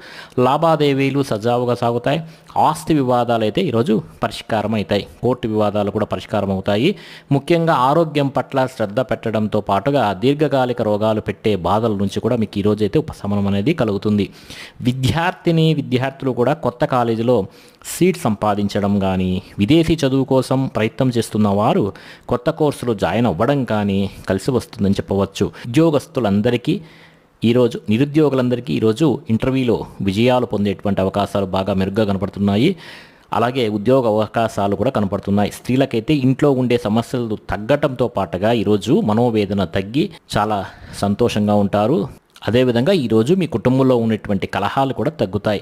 లావాదేవీలు సజావుగా సాగుతాయి. ఆస్తి వివాదాలు అయితే ఈరోజు పరిష్కారం అవుతాయి. కోర్టు వివాదాలు కూడా పరిష్కారం అవుతాయి. ముఖ్యంగా ఆరోగ్యం పట్ల శ్రద్ధ పెట్టడంతో పాటుగా దీర్ఘకాలిక రోగాలు పెట్టే బాధల నుంచి కూడా మీకు ఈరోజు అయితే ఉపశమనం అనేది కలుగుతుంది. విద్యార్థులు కూడా కొత్త కాలేజీలో సీట్ సంపాదించడం కానీ, విదేశీ చదువు కోసం ప్రయత్నం చేస్తున్న వారు కొత్త కోర్సులో జాయిన్ అవ్వడం కానీ కలిసి వస్తుందని చెప్పవచ్చు. నిరుద్యోగులందరికీ ఈరోజు ఇంటర్వ్యూలో విజయాలు పొందేటువంటి అవకాశాలు బాగా మెరుగ్గా కనపడుతున్నాయి. అలాగే ఉద్యోగ అవకాశాలు కూడా కనపడుతున్నాయి. స్త్రీలకైతే ఇంట్లో ఉండే సమస్యలు తగ్గటంతో పాటుగా ఈరోజు మనోవేదన తగ్గి చాలా సంతోషంగా ఉంటారు. అదేవిధంగా ఈరోజు మీ కుటుంబంలో ఉన్నటువంటి కలహాలు కూడా తగ్గుతాయి.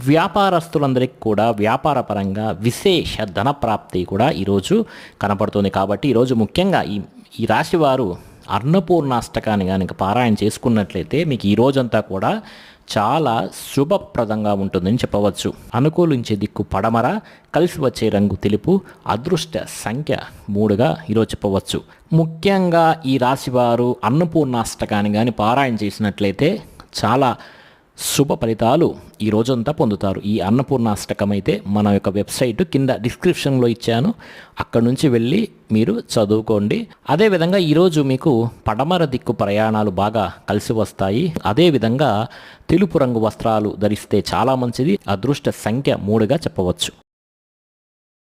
వ్యాపారస్తులందరికీ కూడా వ్యాపార పరంగా విశేష ధన ప్రాప్తి కూడా ఈరోజు కనపడుతుంది. కాబట్టి ఈరోజు ముఖ్యంగా ఈ రాశి వారు అన్నపూర్ణాష్టకాన్ని కనుక పారాయణ చేసుకున్నట్లయితే మీకు ఈ రోజంతా కూడా చాలా శుభప్రదంగా ఉంటుందని చెప్పవచ్చు. అనుకూలించే దిక్కు పడమర, కలిసి వచ్చే రంగు తెలుపు, అదృష్ట సంఖ్య 3గా ఈరోజు చెప్పవచ్చు. ముఖ్యంగా ఈ రాశివారు అన్నపూర్ణాష్టకాన్ని కానీ పారాయణ చేసినట్లయితే చాలా శుభ ఫలితాలు ఈ రోజంతా పొందుతారు. ఈ అన్నపూర్ణాష్టకం అయితే మన యొక్క వెబ్సైట్ కింద డిస్క్రిప్షన్లో ఇచ్చాను, అక్కడ నుంచి వెళ్ళి మీరు చదువుకోండి. అదేవిధంగా ఈరోజు మీకు పడమర దిక్కు ప్రయాణాలు బాగా కలిసి వస్తాయి. అదేవిధంగా తెలుపు రంగు వస్త్రాలు ధరిస్తే చాలా మంచిది. అదృష్ట సంఖ్య 3గా చెప్పవచ్చు.